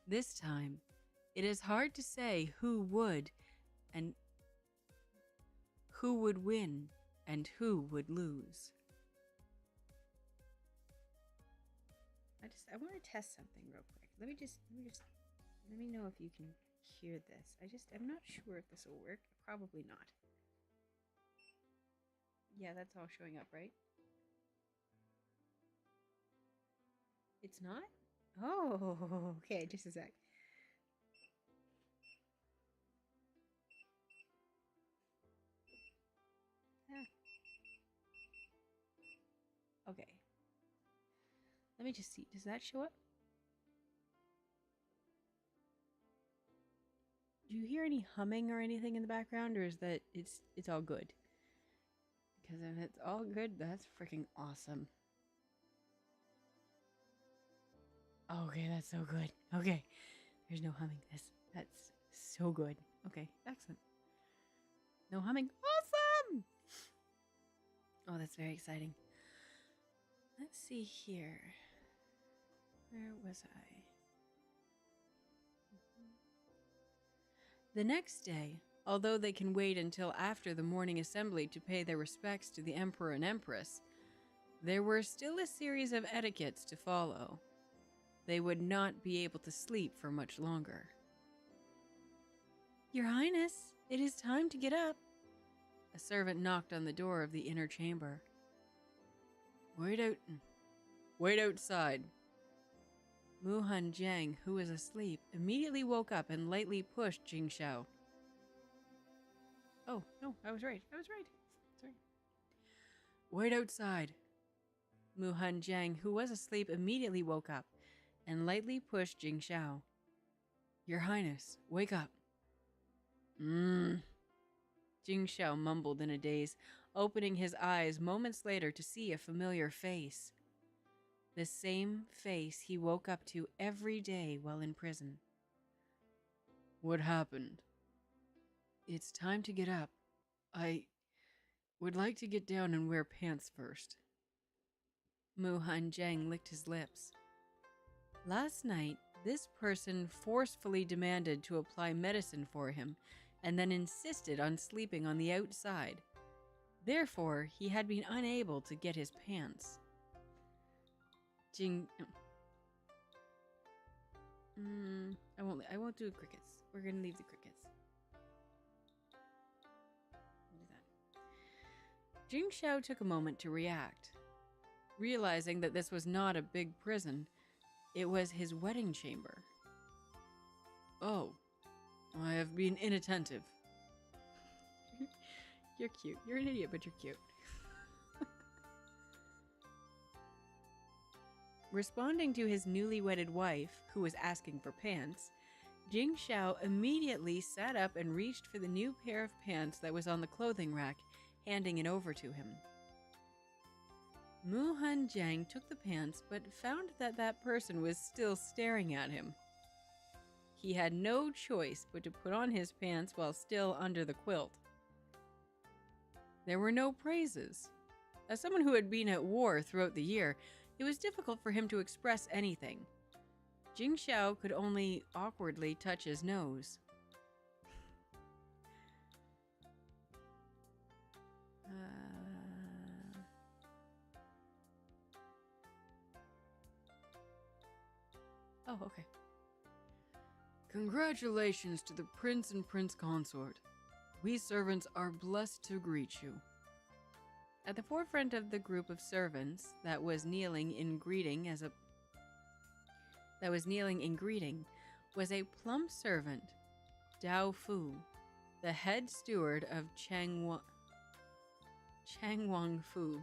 S1: This time, it is hard to say who would win and who would lose. I want to test something real quick. Let me know if you can hear this. I'm not sure if this will work. Probably not. Yeah, that's all showing up, right? It's not? Oh, okay, just a sec. Okay. Let me just see. Does that show up? Do you hear any humming or anything in the background, or is that it's all good? Because if it's all good, that's freaking awesome. Okay, that's so good. Okay. There's no humming. That's so good. Okay, excellent. No humming. Awesome! Oh, that's very exciting. Let's see here. Where was I? The next day, although they can wait until after the morning assembly to pay their respects to the emperor and empress, there were still a series of etiquettes to follow. They would not be able to sleep for much longer. Your Highness, it is time to get up. A servant knocked on the door of the inner chamber. Wait outside. Muhan Jiang, who was asleep, immediately woke up and lightly pushed Jing Xiao. Oh, no, I was right. Sorry. Wait outside. Muhan Jiang, who was asleep, immediately woke up and lightly pushed Jing Xiao. Your Highness, wake up. Jing Xiao mumbled in a daze, opening his eyes moments later to see a familiar face. The same face he woke up to every day while in prison. What happened? It's time to get up. I would like to get down and wear pants first. Muhan Jiang licked his lips. Last night, this person forcefully demanded to apply medicine for him and then insisted on sleeping on the outside. Therefore, he had been unable to get his pants. I won't do crickets. We're gonna leave the crickets. Do that. Jing Xiao took a moment to react. Realizing that this was not a big prison, it was his wedding chamber. Oh, I have been inattentive. You're cute. You're an idiot, but you're cute. Responding to his newly wedded wife, who was asking for pants, Jing Xiao immediately sat up and reached for the new pair of pants that was on the clothing rack, handing it over to him. Muhan Jiang took the pants, but found that that person was still staring at him. He had no choice but to put on his pants while still under the quilt. There were no praises. As someone who had been at war throughout the year, it was difficult for him to express anything. Jing Xiao could only awkwardly touch his nose. Oh, okay. Congratulations to the prince and prince consort. We servants are blessed to greet you. At the forefront of the group of servants that was kneeling in greeting was a plump servant, Dao Fu, the head steward of Chang Wang Fu,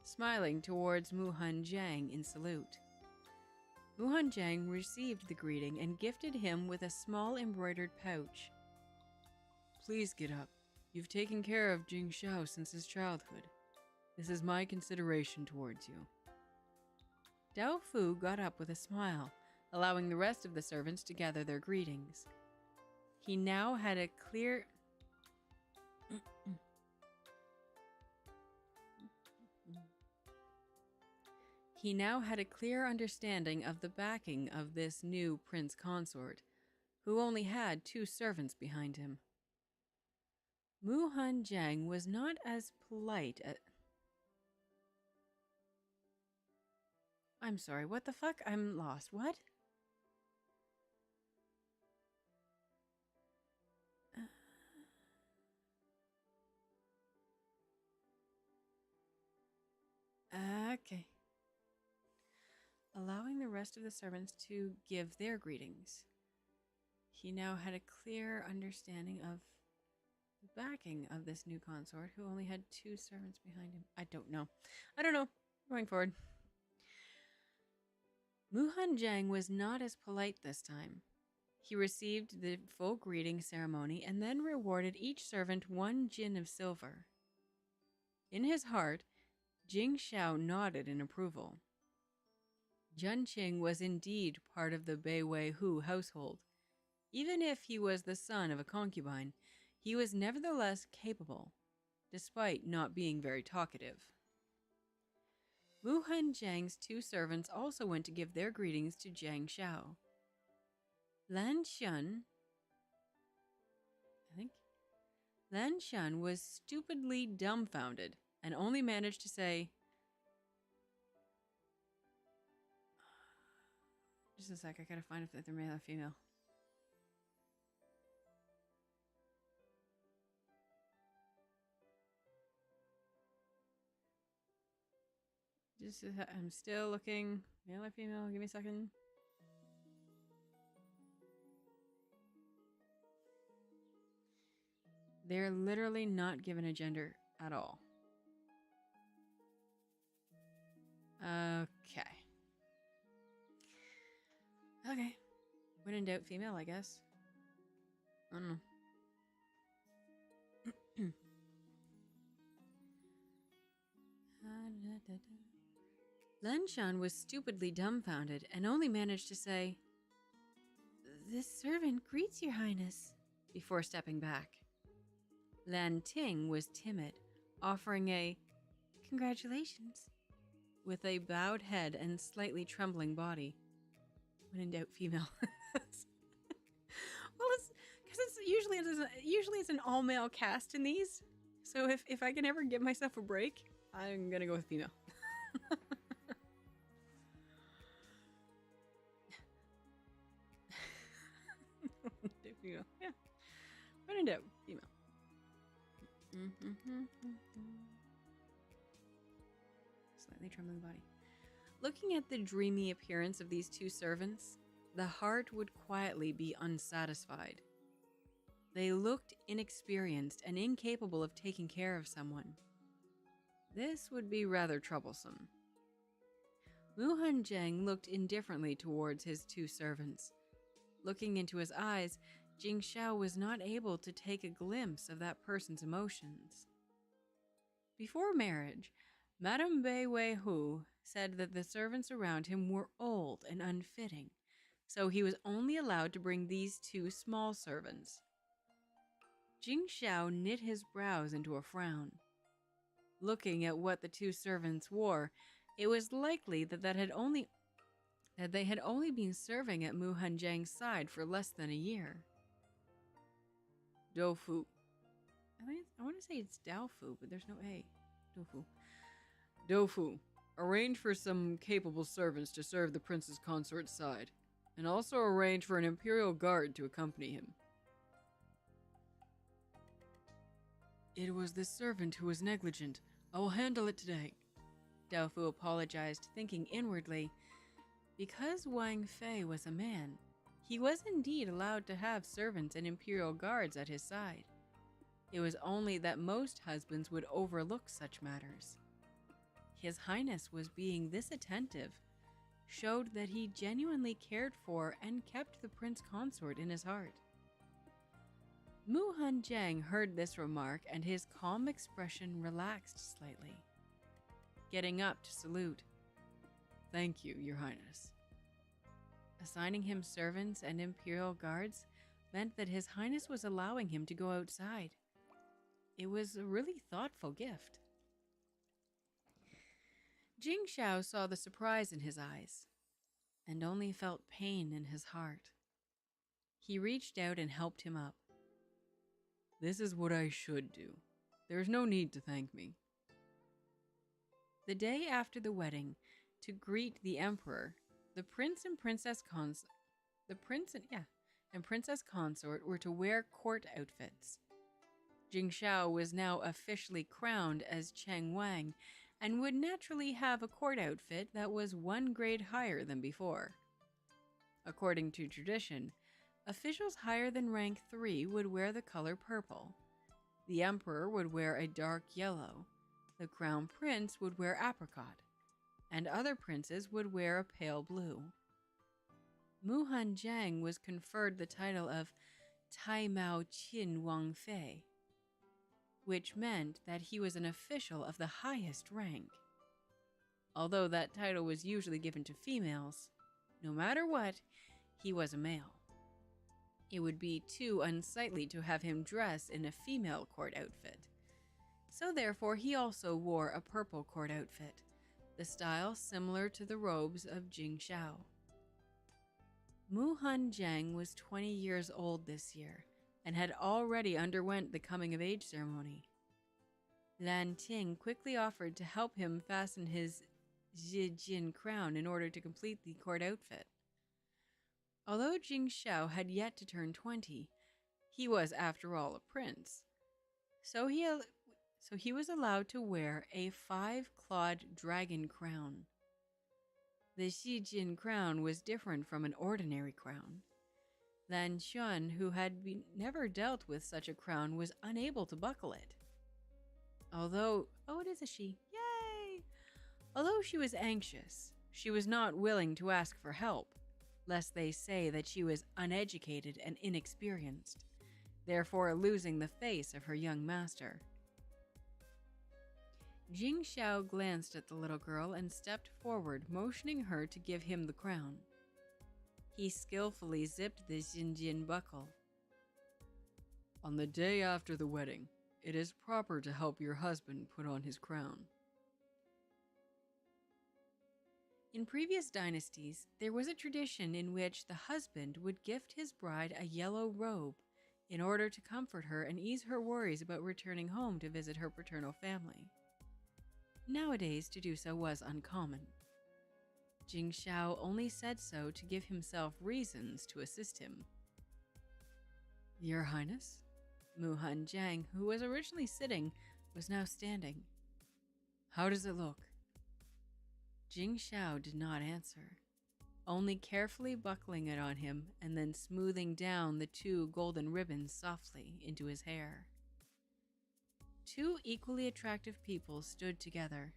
S1: smiling towards Mu Han Jiang in salute. Mu Han Jiang received the greeting and gifted him with a small embroidered pouch. Please get up. You've taken care of Jing Xiao since his childhood. This is my consideration towards you. Dao Fu got up with a smile, allowing the rest of the servants to gather their greetings. He now had a clear... He now had a clear understanding of the backing of this new prince consort, who only had 2 servants behind him. Mu Han Jiang was not as polite as... I'm sorry, what the fuck? I'm lost. What? Okay. Allowing the rest of the servants to give their greetings. He now had a clear understanding of the backing of this new consort, who only had 2 servants behind him. I don't know. Going forward. Mu Han Jiang was not as polite this time. He received the full greeting ceremony and then rewarded each servant 1 jin of silver. In his heart, Jing Xiao nodded in approval. Jun Qing was indeed part of the Bei Wei Hu household. Even if he was the son of a concubine, he was nevertheless capable, despite not being very talkative. Mu Han Jiang's 2 servants also went to give their greetings to Jiang Xiao. Lan Shan was stupidly dumbfounded and only managed to say, just a sec, I gotta find if they're male or female. I'm still looking. Male or female? Give me a second. They're literally not given a gender at all. Okay. Okay. When in doubt, female, I guess. I don't know. Lan Shan was stupidly dumbfounded and only managed to say, "This servant greets your highness," before stepping back. Lan Ting was timid, offering a "congratulations" with a bowed head and slightly trembling body. When in doubt, female. Well, it's because usually it's an all-male cast in these. So if I can ever give myself a break, I'm gonna go with female. Female. Yeah. When in doubt, female. Slightly trembling body. Looking at the dreamy appearance of these 2 servants, the heart would quietly be unsatisfied. They looked inexperienced and incapable of taking care of someone. This would be rather troublesome. Mu Han Jiang looked indifferently towards his 2 servants. Looking into his eyes, Jing Xiao was not able to take a glimpse of that person's emotions. Before marriage, Madame Bei Wei Hu said that the servants around him were old and unfitting, so he was only allowed to bring these 2 small servants. Jing Xiao knit his brows into a frown. Looking at what the 2 servants wore, it was likely that they had only been serving at Mu Han Jiang's side for less than a year. Doufu. I want to say it's Daofu, but there's no A. Doufu. Doufu. Arrange for some capable servants to serve the prince's consort's side, and also arrange for an Imperial guard to accompany him. It was this servant who was negligent. I will handle it today. Daofu apologized, thinking inwardly, because Wang Fei was a man, he was indeed allowed to have servants and Imperial guards at his side. It was only that most husbands would overlook such matters. His Highness was being this attentive, showed that he genuinely cared for and kept the prince consort in his heart. Mu Hanjiang heard this remark and his calm expression relaxed slightly. Getting up to salute. "Thank you, Your Highness." Assigning him servants and imperial guards meant that His Highness was allowing him to go outside. It was a really thoughtful gift. Jing Shao saw the surprise in his eyes, and only felt pain in his heart. He reached out and helped him up. "This is what I should do. There is no need to thank me." The day after the wedding, to greet the emperor, the prince and princess consort were to wear court outfits. Jing Shao was now officially crowned as Cheng Wang and would naturally have a court outfit that was one grade higher than before. According to tradition, officials higher than rank 3 would wear the color purple. The emperor would wear a dark yellow. The crown prince would wear apricot, and other princes would wear a pale blue. Mu Hanjiang was conferred the title of Tai Mao Qin Wang Fei, which meant that he was an official of the highest rank. Although that title was usually given to females, no matter what, he was a male. It would be too unsightly to have him dress in a female court outfit. So therefore he also wore a purple court outfit, the style similar to the robes of Jing Shao. Mu Hanjiang was 20 years old this year, and had already underwent the coming-of-age ceremony. Lan Ting quickly offered to help him fasten his Zhijin crown in order to complete the court outfit. Although Jing Shao had yet to turn 20, he was, after all, a prince. So he was allowed to wear a 5-clawed dragon crown. The Zhijin crown was different from an ordinary crown. Lan Xuan, who had never dealt with such a crown, was unable to buckle it. It is a she. Yay! Although she was anxious, she was not willing to ask for help, lest they say that she was uneducated and inexperienced, therefore losing the face of her young master. Jing Shao glanced at the little girl and stepped forward, motioning her to give him the crown. He skillfully zipped the Xinjin buckle. "On the day after the wedding, it is proper to help your husband put on his crown." In previous dynasties, there was a tradition in which the husband would gift his bride a yellow robe in order to comfort her and ease her worries about returning home to visit her paternal family. Nowadays, to do so was uncommon. Jing Shao only said so to give himself reasons to assist him. "Your Highness?" Mu Hanjiang, who was originally sitting, was now standing. "How does it look?" Jing Shao did not answer, only carefully buckling it on him and then smoothing down the 2 golden ribbons softly into his hair. 2 equally attractive people stood together,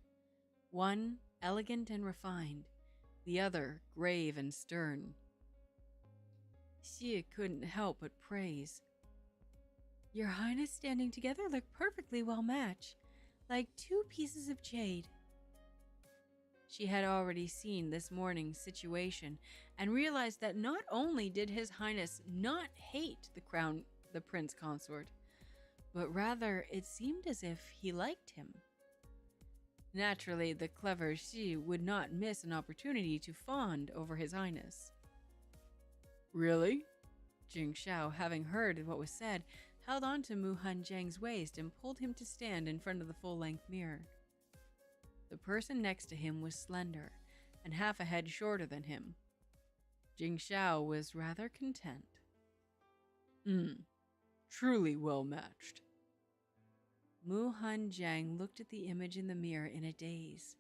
S1: one elegant and refined, the other grave and stern. Xie couldn't help but praise. "Your Highness standing together look perfectly well matched, like 2 pieces of jade." She had already seen this morning's situation and realized that not only did His Highness not hate the prince consort, but rather it seemed as if he liked him. Naturally, the clever Xi would not miss an opportunity to fawn over His Highness. "Really?" Jing Shao, having heard what was said, held on to Mu Hanjiang's waist and pulled him to stand in front of the full-length mirror. The person next to him was slender and half a head shorter than him. Jing Shao was rather content. Truly well matched." Mu Hanjiang looked at the image in the mirror in a daze.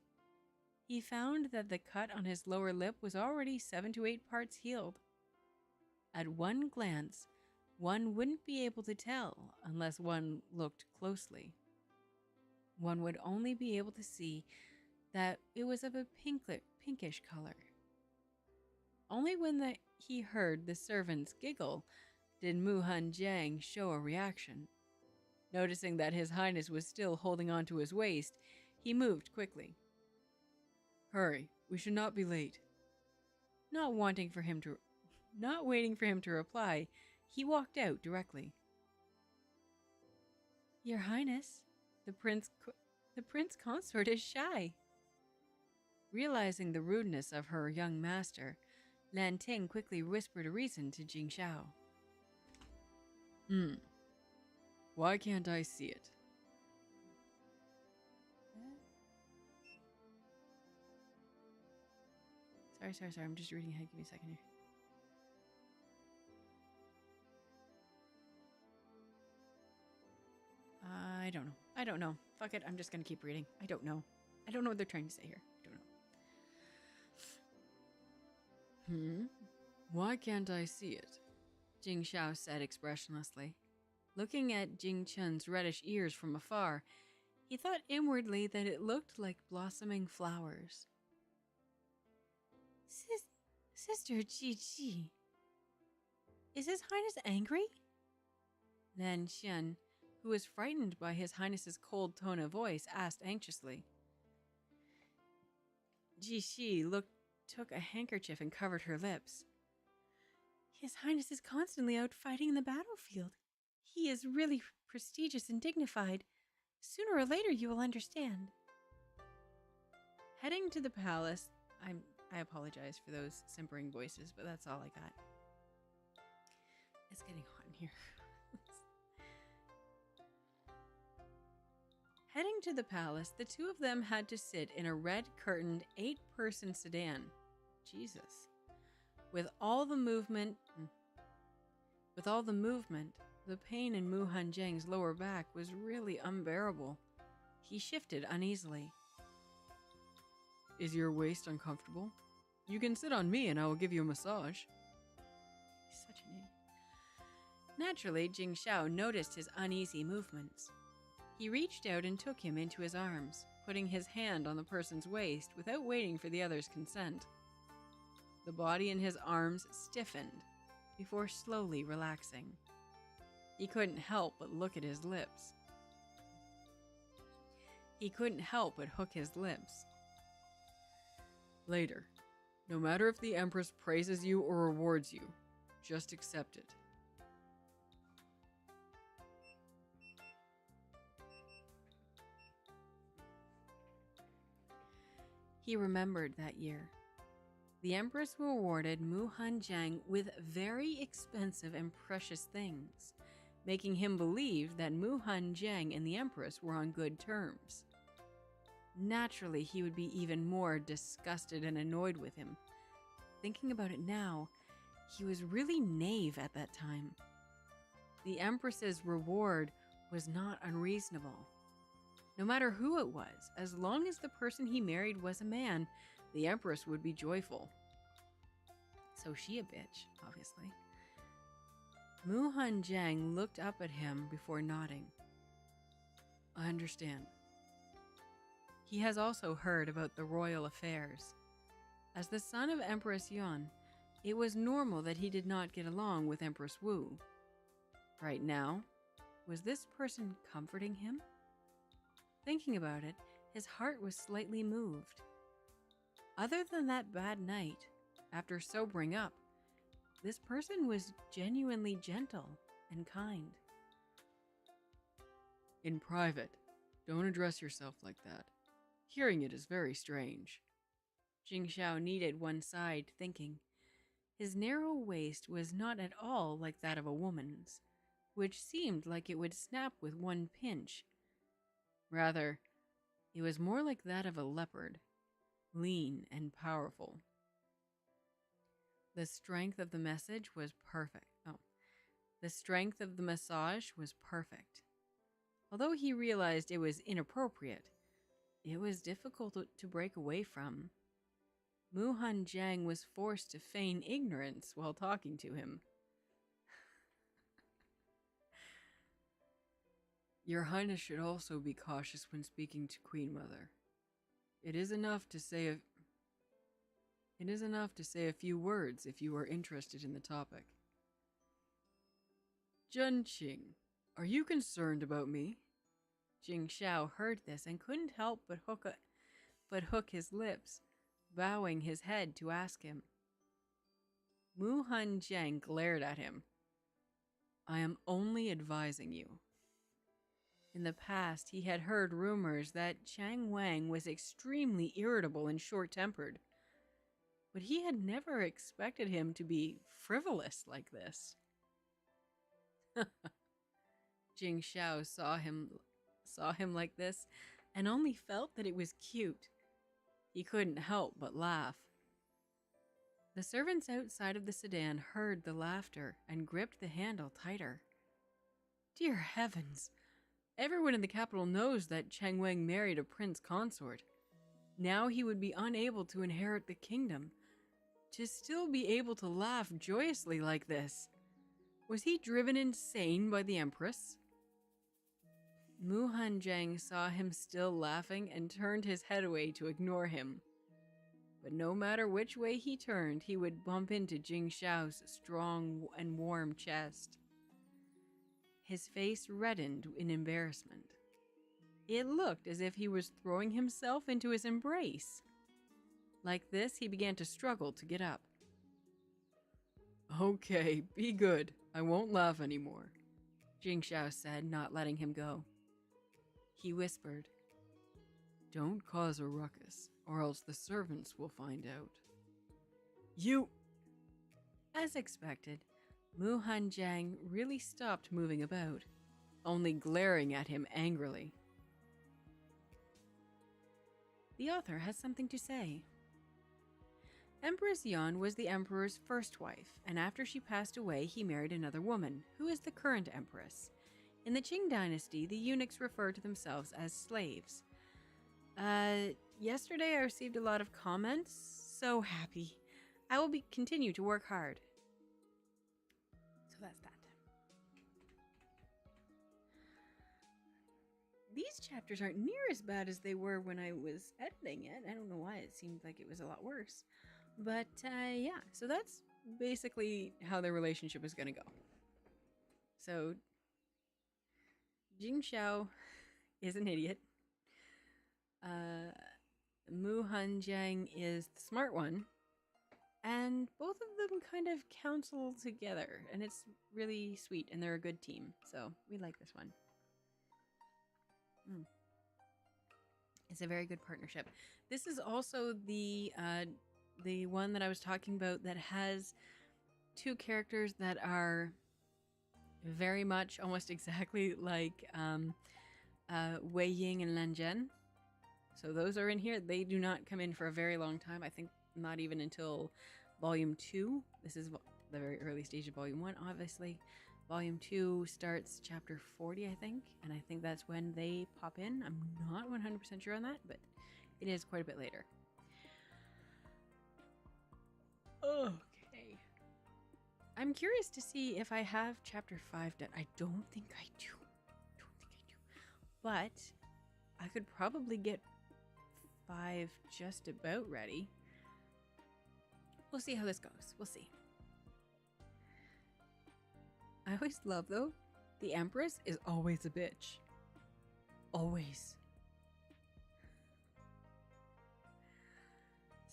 S1: He found that the cut on his lower lip was already 7 to 8 parts healed. At one glance, one wouldn't be able to tell unless one looked closely. One would only be able to see that it was of a pinkish color. Only when he heard the servants giggle did Muhan Jiang show a reaction. Noticing that His Highness was still holding on to his waist, he moved quickly. Hurry, we should not be late. Not waiting for him to reply, he walked out directly. Your Highness, the prince consort is shy. Realizing the rudeness of her young master, Lan Ting quickly whispered a reason to Jing Xiao. Why can't I see it? Sorry, I'm just reading ahead. Give me a second here. I don't know. Fuck it, I'm just gonna keep reading. I don't know what they're trying to say here. I don't know. Why can't I see it? Jing Xiao said expressionlessly. Looking at Jing Chun's reddish ears from afar, he thought inwardly that it looked like blossoming flowers. Sister Ji, is His Highness angry? Lan Xian, who was frightened by His Highness's cold tone of voice, asked anxiously. Ji Xi took a handkerchief and covered her lips. His Highness is constantly out fighting in the battlefield. He is really prestigious and dignified. Sooner or later you will understand. Heading to the palace, I apologize for those simpering voices, but that's all I got. It's getting hot in here. Heading to the palace, the two of them had to sit in a red-curtained 8-person sedan. Jesus. With all the movement, the pain in Muhan Jiang's lower back was really unbearable. He shifted uneasily. Is your waist uncomfortable? You can sit on me and I will give you a massage. He's such an idiot. Naturally, Jing Xiao noticed his uneasy movements. He reached out and took him into his arms, putting his hand on the person's waist without waiting for the other's consent. The body in his arms stiffened before slowly relaxing. He couldn't help but look at his lips. He couldn't help but hook his lips. Later, no matter if the Empress praises you or rewards you, just accept it. He remembered that year. The Empress rewarded Muhan Jiang with very expensive and precious things, making him believe that Muhan Jiang and the Empress were on good terms. Naturally, he would be even more disgusted and annoyed with him. Thinking about it now, he was really naive at that time. The Empress's reward was not unreasonable. No matter who it was, as long as the person he married was a man, the Empress would be joyful. So she a bitch, obviously. Muhan Jiang looked up at him before nodding. I understand. He has also heard about the royal affairs. As the son of Empress Yuan, it was normal that he did not get along with Empress Wu. Right now, was this person comforting him? Thinking about it, his heart was slightly moved. Other than that bad night, after sobering up, this person was genuinely gentle and kind. In private, don't address yourself like that. Hearing it is very strange. Jing Xiao kneaded one side, thinking. His narrow waist was not at all like that of a woman's, which seemed like it would snap with one pinch. Rather, it was more like that of a leopard, lean and powerful. The strength of the message was perfect. The strength of the massage was perfect. Although he realized it was inappropriate, it was difficult to break away from. Muhan Jiang was forced to feign ignorance while talking to him. Your Highness should also be cautious when speaking to Queen Mother. It is enough to say a few words if you are interested in the topic. Zhenqing, are you concerned about me? Jing Xiao heard this and couldn't help but hook his lips, bowing his head to ask him. Mu Hanjiang glared at him. I am only advising you. In the past, he had heard rumors that Chang Wang was extremely irritable and short-tempered, but he had never expected him to be frivolous like this. Jing Xiao saw him like this and only felt that it was cute. He couldn't help but laugh. The servants outside of the sedan heard the laughter and gripped the handle tighter. Dear heavens! Everyone in the capital knows that Chang Wang married a prince consort. Now he would be unable to inherit the kingdom. To still be able to laugh joyously like this. Was he driven insane by the Empress? Mu Hanjiang saw him still laughing and turned his head away to ignore him. But no matter which way he turned, he would bump into Jing Xiao's strong and warm chest. His face reddened in embarrassment. It looked as if he was throwing himself into his embrace. Like this, he began to struggle to get up. Okay, be good. I won't laugh anymore, Jing Xiao said, not letting him go. He whispered, Don't cause a ruckus, or else the servants will find out. You! As expected, Mu Hanjiang really stopped moving about, only glaring at him angrily. The author has something to say. Empress Yan was the emperor's first wife, and after she passed away, he married another woman, who is the current empress. In the Qing dynasty, the eunuchs refer to themselves as slaves. Yesterday I received a lot of comments. So happy. I will continue to work hard. So that's that. These chapters aren't near as bad as they were when I was editing it. I don't know why it seemed like it was a lot worse. But yeah, so that's basically how their relationship is going to go. So Jing Xiao is an idiot. Mu Hanjiang is the smart one. And both of them kind of counsel together. And it's really sweet. And they're a good team. So we like this one. It's a very good partnership. This is also the one that I was talking about that has two characters that are very much almost exactly like Wei Ying and Lan Zhen. So those are in here. They do not come in for a very long time. I think not even until Volume 2. This is the very early stage of Volume 1, obviously. Volume 2 starts chapter 40, I think. And I think that's when they pop in. I'm not 100% sure on that, but it is quite a bit later. Okay. I'm curious to see if I have chapter 5 done. I don't think I do. But I could probably get 5 just about ready. We'll see how this goes. We'll see. I always love, though, the Empress is always a bitch. Always.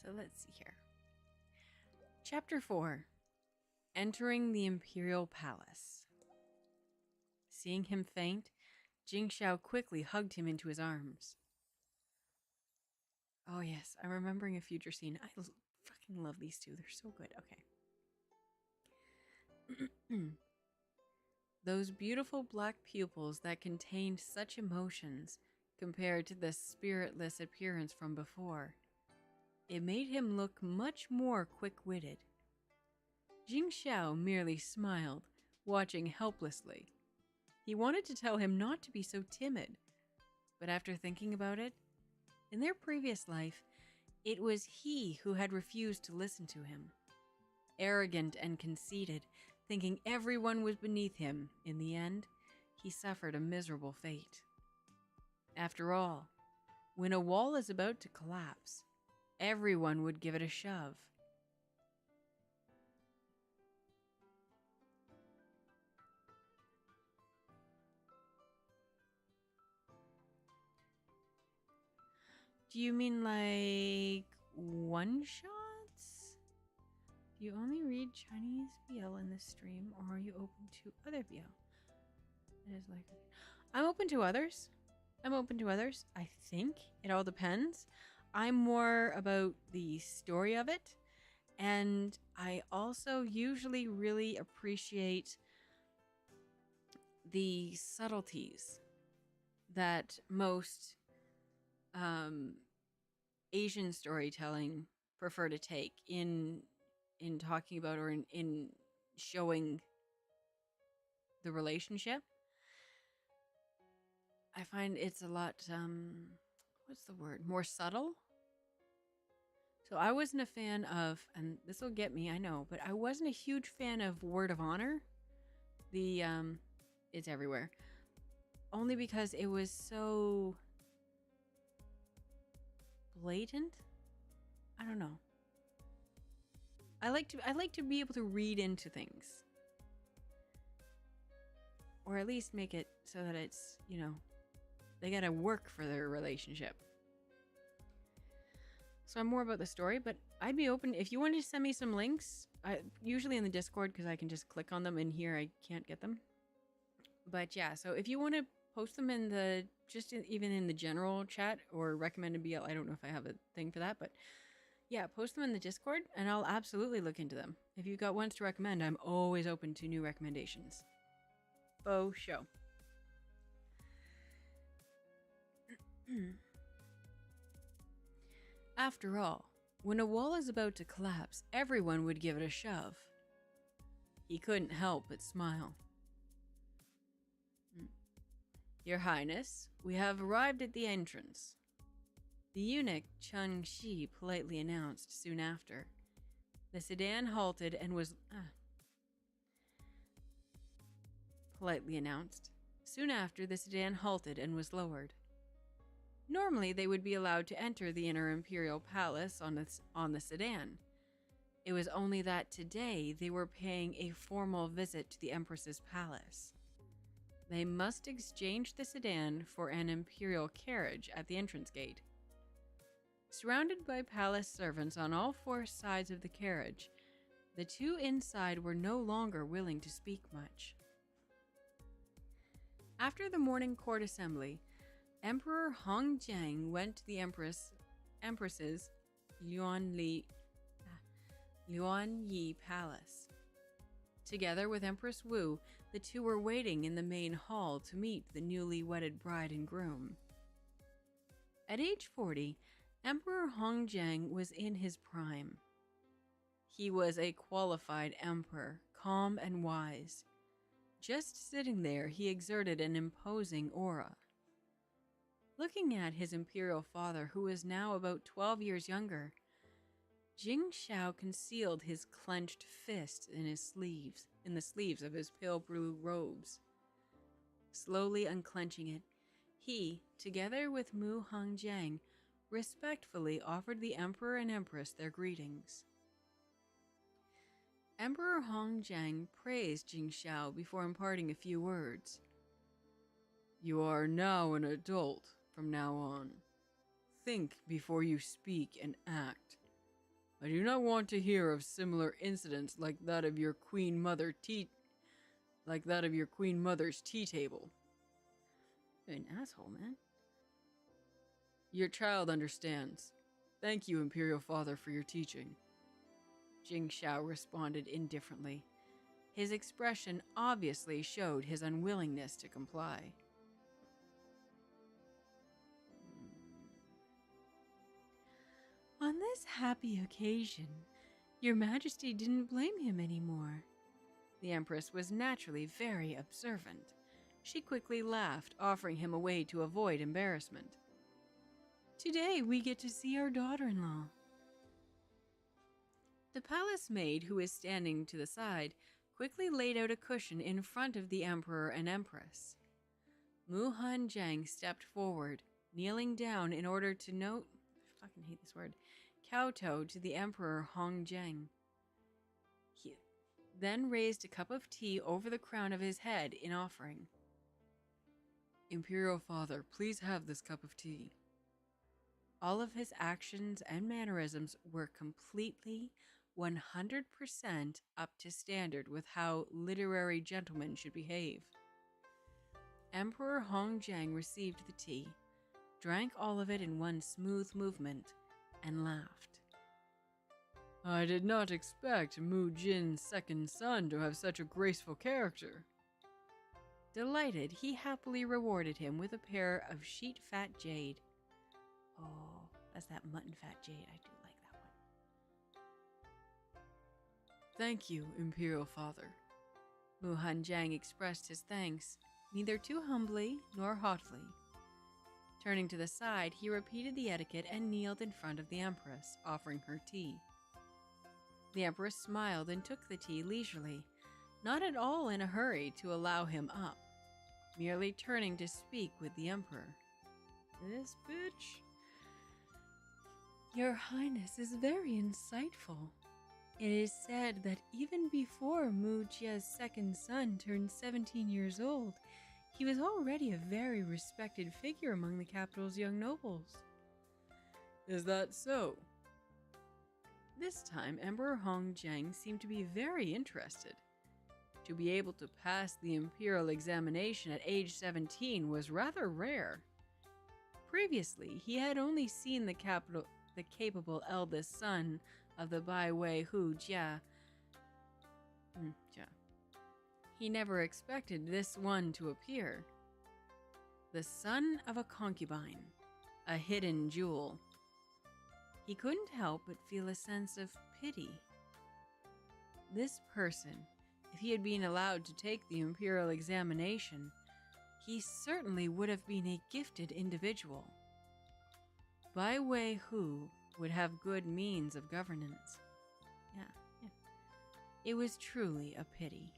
S1: So let's see here. Chapter 4. Entering the Imperial Palace. Seeing him faint, Jing Xiao quickly hugged him into his arms. Oh yes, I'm remembering a future scene. I fucking love these two. They're so good. Okay. Those beautiful black pupils that contained such emotions compared to the spiritless appearance from before. It made him look much more quick-witted. Jing Xiao merely smiled, watching helplessly. He wanted to tell him not to be so timid, but after thinking about it, in their previous life, it was he who had refused to listen to him. Arrogant and conceited, thinking everyone was beneath him, in the end, he suffered a miserable fate. After all, when a wall is about to collapse, everyone would give it a shove. Do you mean like one-shots? Do you only read Chinese BL in this stream, or are you open to other BL? It is like, I'm open to others. I think it all depends. I'm more about the story of it, and I also usually really appreciate the subtleties that most Asian storytelling prefer to take in talking about or in showing the relationship. I find it's a lot, what's the word? More subtle. So I wasn't a fan of, and this will get me, I know, but I wasn't a huge fan of Word of Honor. It's everywhere. Only because it was so blatant. I don't know. I like to be able to read into things. Or at least make it so that it's, you know, they gotta work for their relationship. So I'm more about the story, but I'd be open if you wanted to send me some links. Usually in the Discord, because I can just click on them. In here, I can't get them. But yeah, so if you want to post them in the even in the general chat or recommended BL, I don't know if I have a thing for that, but yeah, post them in the Discord, and I'll absolutely look into them. If you've got ones to recommend, I'm always open to new recommendations. Faux show. After all, when a wall is about to collapse, everyone would give it a shove. He couldn't help but smile. Your Highness, we have arrived at the entrance. The eunuch Chung Shi politely announced soon after. The sedan halted and was... politely announced. Soon after, the sedan halted and was lowered. Normally, they would be allowed to enter the inner Imperial Palace on the sedan. It was only that today they were paying a formal visit to the Empress's palace. They must exchange the sedan for an Imperial carriage at the entrance gate. Surrounded by palace servants on all four sides of the carriage, the two inside were no longer willing to speak much. After the morning court assembly, Emperor Hong Jiang went to the Empress's Yuan Yi Palace. Together with Empress Wu, the two were waiting in the main hall to meet the newly wedded bride and groom. At age 40, Emperor Hong Jiang was in his prime. He was a qualified emperor, calm and wise. Just sitting there, he exerted an imposing aura. Looking at his imperial father, who was now about 12 years younger, Jing Shao concealed his clenched fist in the sleeves of his pale blue robes. Slowly unclenching it, he, together with Mu Hongjiang, respectfully offered the emperor and empress their greetings. Emperor Hongjiang praised Jing Shao before imparting a few words. You are now an adult from now on. Think before you speak and act. I do not want to hear of similar incidents like that of your Queen Mother's tea table. You're an asshole, man. Your child understands. Thank you, Imperial Father, for your teaching. Jing Shao responded indifferently. His expression obviously showed his unwillingness to comply. On this happy occasion, Your Majesty didn't blame him anymore. The Empress was naturally very observant. She quickly laughed, offering him a way to avoid embarrassment. Today we get to see our daughter-in-law. The palace maid, who was standing to the side, quickly laid out a cushion in front of the Emperor and Empress. Mu Hanjiang stepped forward, kneeling down in order to I fucking hate this word, kowtow to the Emperor Hongzheng. He then raised a cup of tea over the crown of his head in offering. Imperial Father, please have this cup of tea. All of his actions and mannerisms were completely 100% up to standard with how literary gentlemen should behave. Emperor Hongzheng received the tea, drank all of it in one smooth movement, and laughed. I did not expect Mu Jin's second son to have such a graceful character. Delighted, he happily rewarded him with a pair of sheet fat jade. Oh, that's that mutton fat jade. I do like that one. Thank you, Imperial Father. Mu Hanjiang expressed his thanks, neither too humbly nor haughtily. Turning to the side, he repeated the etiquette and kneeled in front of the Empress, offering her tea. The Empress smiled and took the tea leisurely, not at all in a hurry to allow him up, merely turning to speak with the Emperor. This bitch. Your Highness is very insightful. It is said that even before Mu Jie's second son turned 17 years old, he was already a very respected figure among the capital's young nobles. Is that so? This time, Emperor Hongzheng seemed to be very interested. To be able to pass the Imperial examination at age 17 was rather rare. Previously, he had only seen the capable eldest son of the Bai Wei Hu Jia. He never expected this one to appear. The son of a concubine, a hidden jewel. He couldn't help but feel a sense of pity. This person, if he had been allowed to take the Imperial examination, he certainly would have been a gifted individual. Bai Wei Hu would have good means of governance. Yeah. It was truly a pity.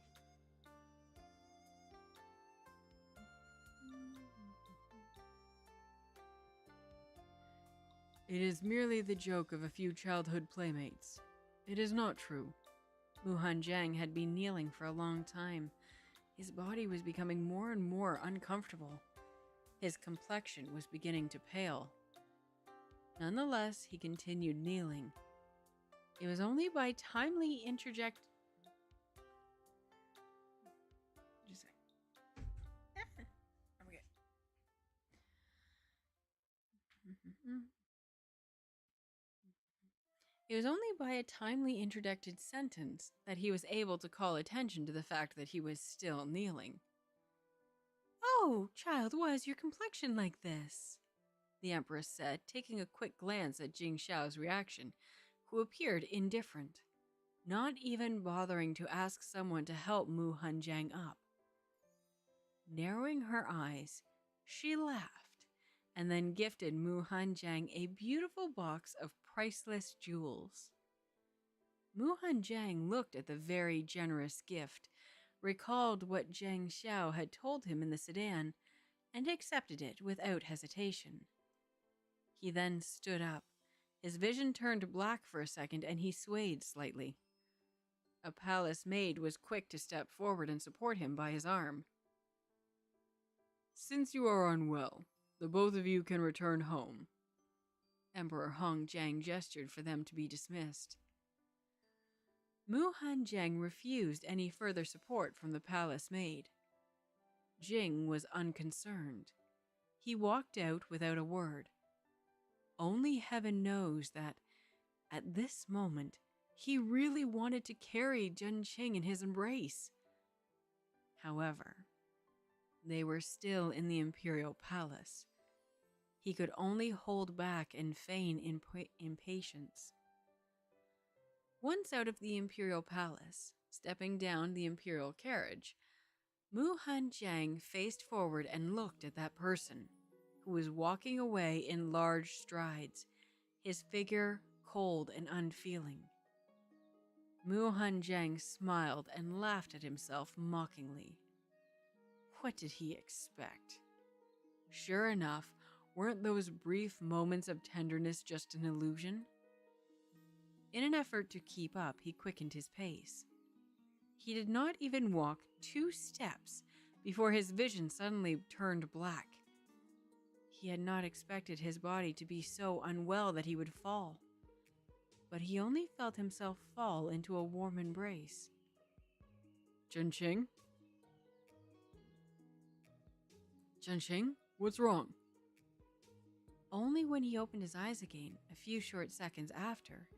S1: It is merely the joke of a few childhood playmates. It is not true. Mu Hanjiang had been kneeling for a long time. His body was becoming more and more uncomfortable. His complexion was beginning to pale. Nonetheless, he continued kneeling. It was only by timely interject... Just a sec. I'm good. It was only by a timely interjected sentence that he was able to call attention to the fact that he was still kneeling. Oh, child, why is your complexion like this? The Empress said, taking a quick glance at Jing Xiao's reaction, who appeared indifferent, not even bothering to ask someone to help Mu Hanjiang up. Narrowing her eyes, she laughed, and then gifted Mu Hanjiang a beautiful box of priceless jewels. Mu Hanjiang looked at the very generous gift, recalled what Zhang Xiao had told him in the sedan, and accepted it without hesitation. He then stood up. His vision turned black for a second, and he swayed slightly. A palace maid was quick to step forward and support him by his arm. Since you are unwell, the both of you can return home. Emperor Hongzheng gestured for them to be dismissed. Mu Hanjiang refused any further support from the palace maid. Jing was unconcerned. He walked out without a word. Only heaven knows that, at this moment, he really wanted to carry Zhenqing in his embrace. However, they were still in the Imperial Palace. He could only hold back and feign impatience. Once out of the Imperial Palace, stepping down the Imperial carriage, Mu Hanjiang faced forward and looked at that person, who was walking away in large strides, his figure cold and unfeeling. Mu Hanjiang smiled and laughed at himself mockingly. What did he expect? Sure enough, weren't those brief moments of tenderness just an illusion? In an effort to keep up, he quickened his pace. He did not even walk 2 steps before his vision suddenly turned black. He had not expected his body to be so unwell that he would fall, but he only felt himself fall into a warm embrace. Zhenqing? Zhenqing, what's wrong? Only when he opened his eyes again, a few short seconds after,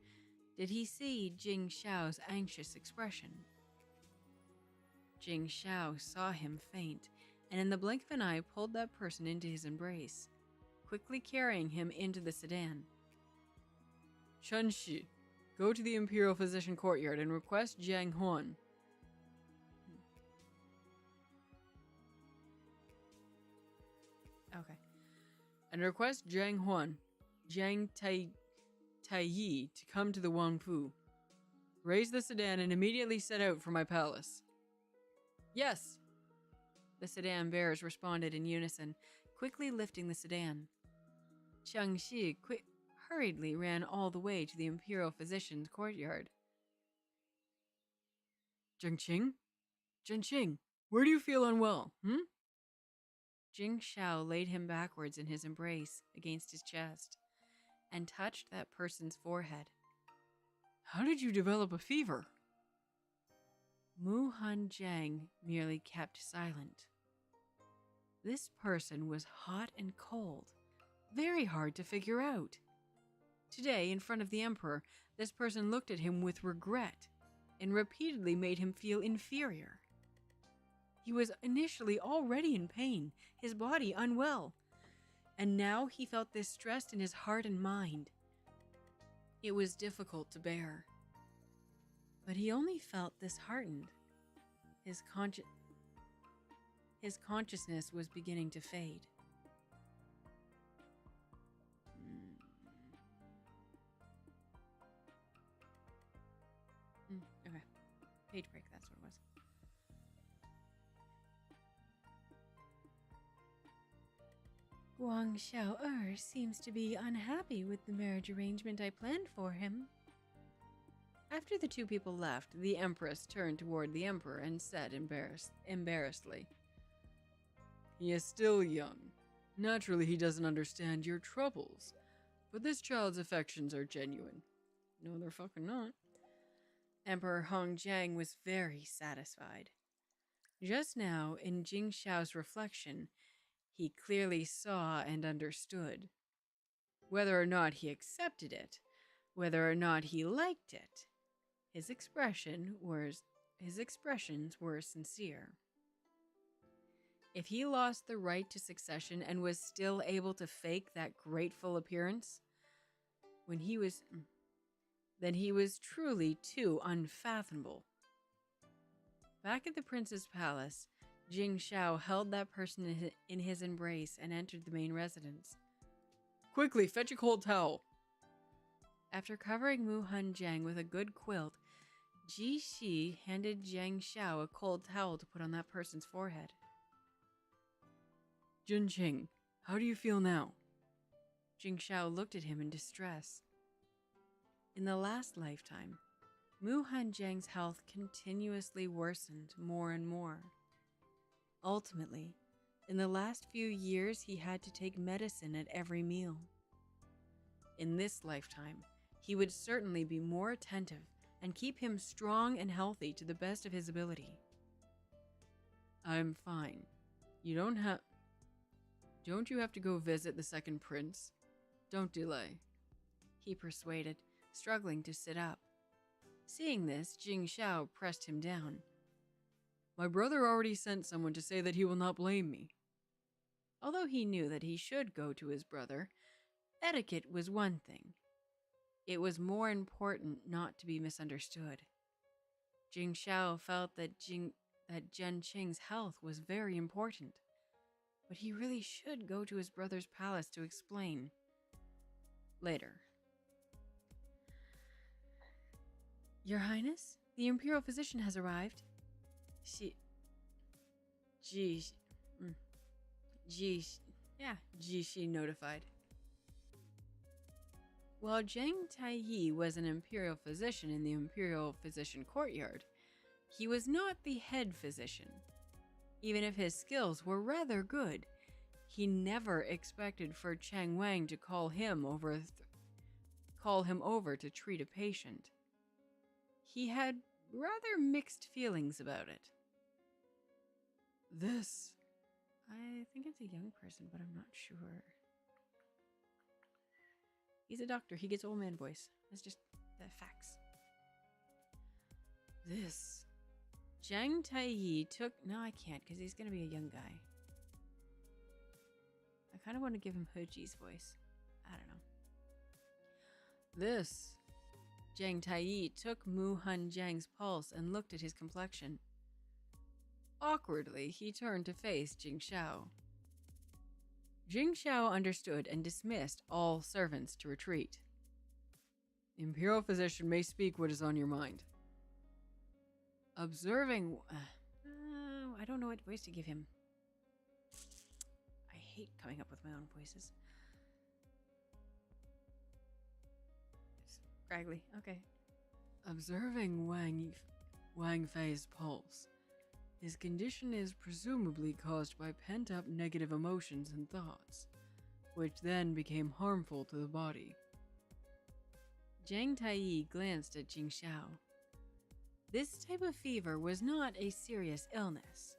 S1: did he see Jing Xiao's anxious expression. Jing Xiao saw him faint, and in the blink of an eye pulled that person into his embrace, quickly carrying him into the sedan. Chen Shi, go to the Imperial Physician Courtyard and request Jiang Huan. Okay. And request Jiang Huan, Jiang Taiyi to come to the Wangfu. Raise the sedan and immediately set out for my palace. Yes! The sedan bearers responded in unison, quickly lifting the sedan. Qiang Shi hurriedly ran all the way to the Imperial Physician's courtyard. Zhenqing? Zhenqing, where do you feel unwell, Jing Xiao laid him backwards in his embrace against his chest and touched that person's forehead. How did you develop a fever? Mu Han Jiang merely kept silent. This person was hot and cold, very hard to figure out. Today, in front of the Emperor, this person looked at him with regret and repeatedly made him feel inferior. He was initially already in pain, his body unwell, and now he felt this stress in his heart and mind. It was difficult to bear. But he only felt disheartened. His consciousness was beginning to fade. Okay. Page break, that's what it was. Guang Xiao seems to be unhappy with the marriage arrangement I planned for him. After the 2 people left, the Empress turned toward the Emperor and said embarrassedly, He is still young. Naturally, he doesn't understand your troubles, but this child's affections are genuine. No, they're fucking not. Emperor Hongjiang was very satisfied. Just now, in Jing Xiao's reflection, he clearly saw and understood. Whether or not he accepted it, whether or not he liked it, his expressions were sincere. If he lost the right to succession and was still able to fake that grateful appearance, then he was truly too unfathomable. Back at the prince's palace, Jing Xiao held that person in his embrace and entered the main residence. Quickly, fetch a cold towel. After covering Mu Han Jiang with a good quilt, Ji Shi handed Jiang Xiao a cold towel to put on that person's forehead. Zhenqing, how do you feel now? Jing Xiao looked at him in distress. In the last lifetime, Mu Han Jiang's health continuously worsened more and more. Ultimately, in the last few years, he had to take medicine at every meal. In this lifetime, he would certainly be more attentive and keep him strong and healthy to the best of his ability. I'm fine. Don't you have to go visit the second prince? Don't delay, he persuaded, struggling to sit up. Seeing this, Jing Xiao pressed him down. My brother already sent someone to say that he will not blame me. Although he knew that he should go to his brother, etiquette was one thing. It was more important not to be misunderstood. Jing Xiao felt that Zhenqing's health was very important, but he really should go to his brother's palace to explain. Later. Your Highness, the Imperial Physician has arrived. Yeah, Jishi notified. While Zhang Taiyi was an imperial physician in the imperial physician courtyard, he was not the head physician. Even if his skills were rather good, he never expected for Chang Wang to call him over to treat a patient. He had rather mixed feelings about it. This, I think it's a young person, but I'm not sure. He's a doctor. He gets old man voice. That's just the facts. This. Zhang Taiyi took... No, I can't, because he's going to be a young guy. I kind of want to give him Hoji's voice. I don't know. This. Zhang Taiyi took Mu Han Jiang's pulse and looked at his complexion. Awkwardly, he turned to face Jing Xiao. Jing Xiao understood and dismissed all servants to retreat. The Imperial physician may speak what is on your mind. Observing... I don't know what voice to give him. I hate coming up with my own voices. It's scraggly. Okay. Observing Wang Fei's pulse. His condition is presumably caused by pent-up negative emotions and thoughts, which then became harmful to the body. Zhang Taiyi glanced at Jing Xiao. This type of fever was not a serious illness,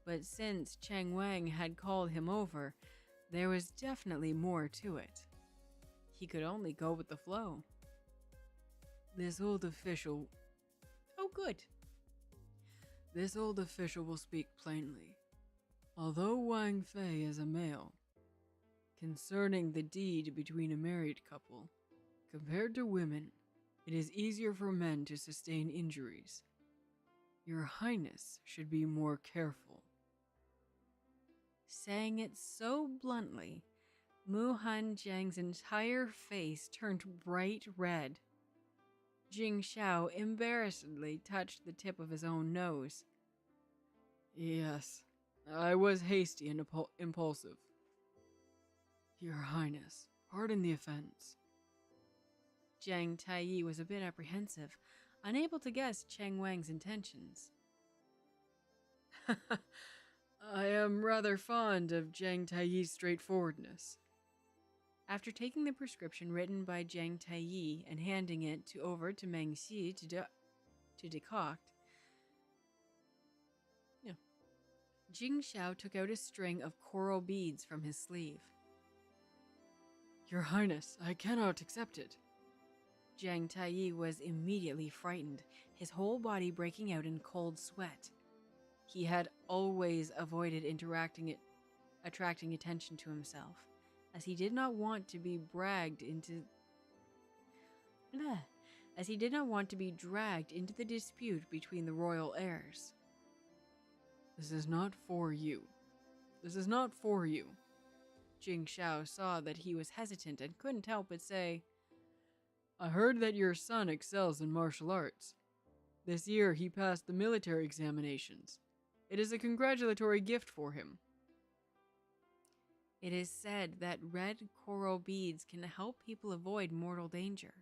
S1: but since Chang Wang had called him over, there was definitely more to it. He could only go with the flow. This old official... Oh, good. This old official will speak plainly. Although Wang Fei is a male, concerning the deed between a married couple, compared to women, it is easier for men to sustain injuries. Your Highness should be more careful. Saying it so bluntly, Mu Han Jiang's entire face turned bright red. Jing Xiao embarrassedly touched the tip of his own nose. Yes, I was hasty and impulsive. Your Highness, pardon the offense. Zhang Taiyi was a bit apprehensive, unable to guess Chang Wang's intentions. I am rather fond of Zhang Taiyi's straightforwardness. After taking the prescription written by Zhang Taiyi and handing it over to Meng Xi to decoct, Jing Xiao took out a string of coral beads from his sleeve. Your Highness, I cannot accept it. Zhang Taiyi was immediately frightened, his whole body breaking out in cold sweat. He had always avoided attracting attention to himself, as he did not want to be dragged into the dispute between the royal heirs. This is not for you. This is not for you. Jing Xiao saw that he was hesitant and couldn't help but say, I heard that your son excels in martial arts. This year he passed the military examinations. It is a congratulatory gift for him. It is said that red coral beads can help people avoid mortal danger.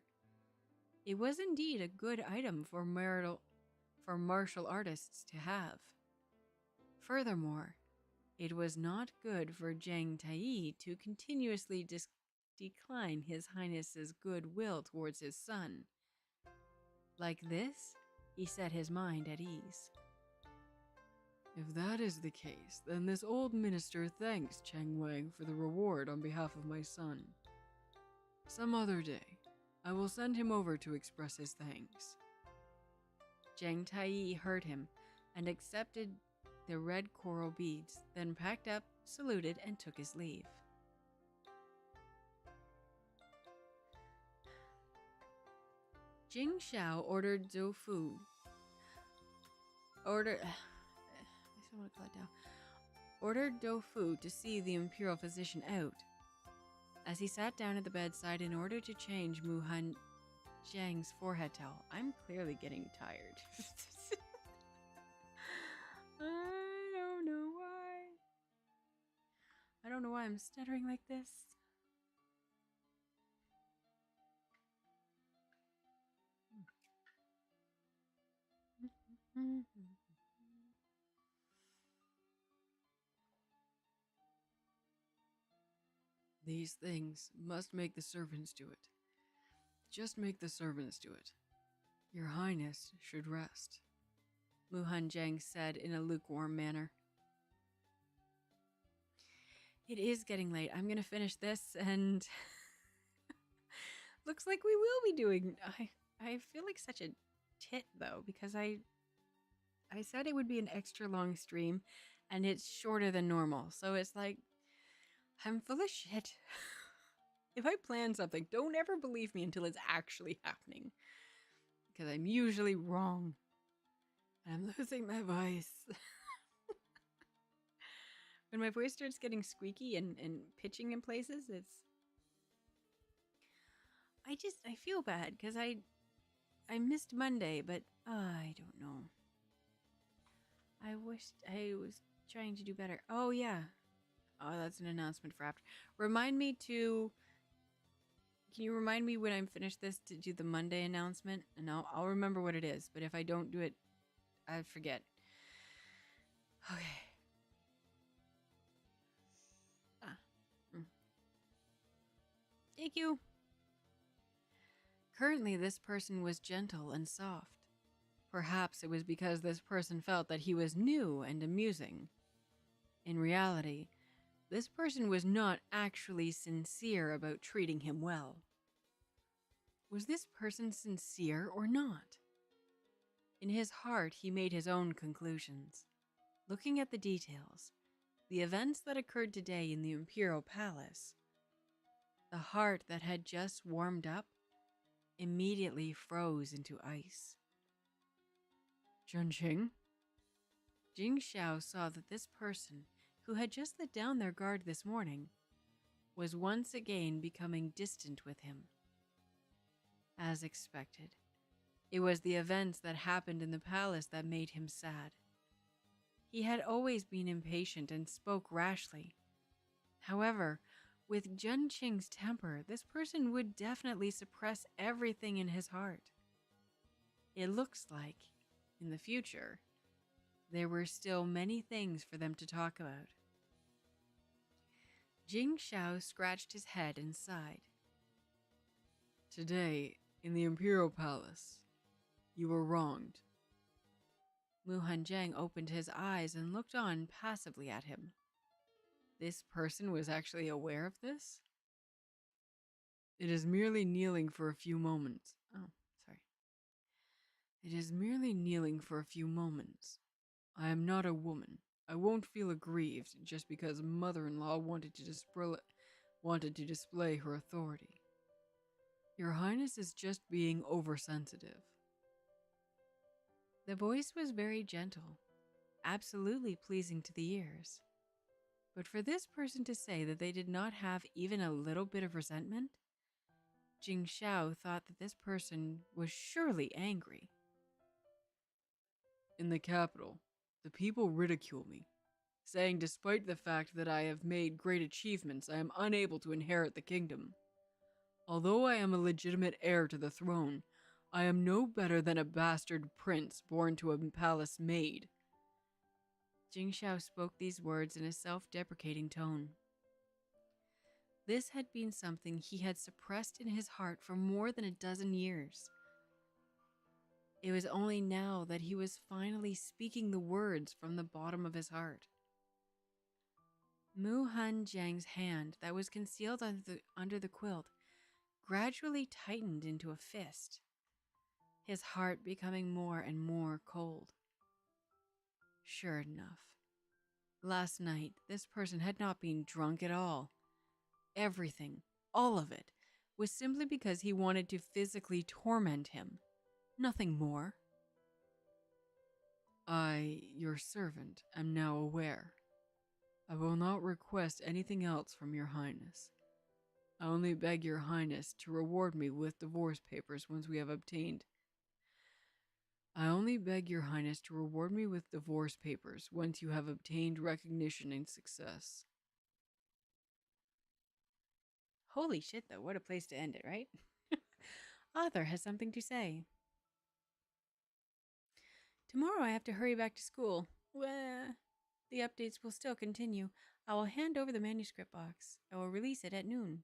S1: It was indeed a good item for martial artists to have. Furthermore, it was not good for Zhang Taiyi to continuously decline His Highness's goodwill towards his son. Like this, he set his mind at ease. If that is the case, then this old minister thanks Chang Wang for the reward on behalf of my son. Some other day, I will send him over to express his thanks. Zhang Taiyi heard him and accepted the red coral beads, then packed up, saluted, and took his leave. Jing Xiao ordered Zhou Fu to see the Imperial physician out. As he sat down at the bedside in order to change Mu Han Jiang's forehead towel. I'm clearly getting tired. I don't know why. I don't know why I'm stuttering like this. These things must make the servants do it. Just make the servants do it. Your Highness should rest, Muhan Jiang said in a lukewarm manner. It is getting late. I'm going to finish this and looks like we will be doing... I feel like such a tit though, because I said it would be an extra long stream and it's shorter than normal. So it's like, I'm full of shit. If I plan something, don't ever believe me until it's actually happening. Because I'm usually wrong. I'm losing my voice. When my voice starts getting squeaky and pitching in places, it's... I feel bad because I missed Monday, but I don't know. I wished I was trying to do better. Oh, yeah. Oh, that's an announcement for after. Remind me to... Can you remind me when I'm finished this to do the Monday announcement? And I'll remember what it is. But if I don't do it, I forget. Okay. Thank you. Currently, this person was gentle and soft. Perhaps it was because this person felt that he was new and amusing. In reality, this person was not actually sincere about treating him well. Was this person sincere or not? In his heart, he made his own conclusions. Looking at the details, the events that occurred today in the Imperial Palace, the heart that had just warmed up immediately froze into ice. Zhenqing? Jing Xiao saw that this person, who had just let down their guard this morning, was once again becoming distant with him. As expected, it was the events that happened in the palace that made him sad. He had always been impatient and spoke rashly. However, with Zhenqing's temper, this person would definitely suppress everything in his heart. It looks like, in the future, there were still many things for them to talk about. Jing Xiao scratched his head and sighed. Today, in the Imperial Palace, you were wronged. Muhan Jiang opened his eyes and looked on passively at him. This person was actually aware of this? It is merely kneeling for a few moments. Oh, sorry. It is merely kneeling for a few moments. I am not a woman. I won't feel aggrieved just because mother-in-law wanted to display her authority. Your Highness is just being oversensitive. The voice was very gentle, absolutely pleasing to the ears. But for this person to say that they did not have even a little bit of resentment, Jing Xiao thought that this person was surely angry. In the capital, the people ridicule me, saying despite the fact that I have made great achievements, I am unable to inherit the kingdom. Although I am a legitimate heir to the throne, I am no better than a bastard prince born to a palace maid. Jing Xiao spoke these words in a self-deprecating tone. This had been something he had suppressed in his heart for more than a dozen years. It was only now that he was finally speaking the words from the bottom of his heart. Muhan Jiang's hand that was concealed under the quilt gradually tightened into a fist, his heart becoming more and more cold. Sure enough, last night this person had not been drunk at all. Everything, all of it, was simply because he wanted to physically torment him. Nothing more. I, your servant, am now aware. I will not request anything else from your Highness. I only beg your Highness to reward me with divorce papers once we have obtained. I only beg your Highness to reward me with divorce papers once you have obtained recognition and success. Holy shit, though. What a place to end it, right? Author has something to say. Tomorrow I have to hurry back to school. Well, the updates will still continue. I will hand over the manuscript box. I will release it at noon.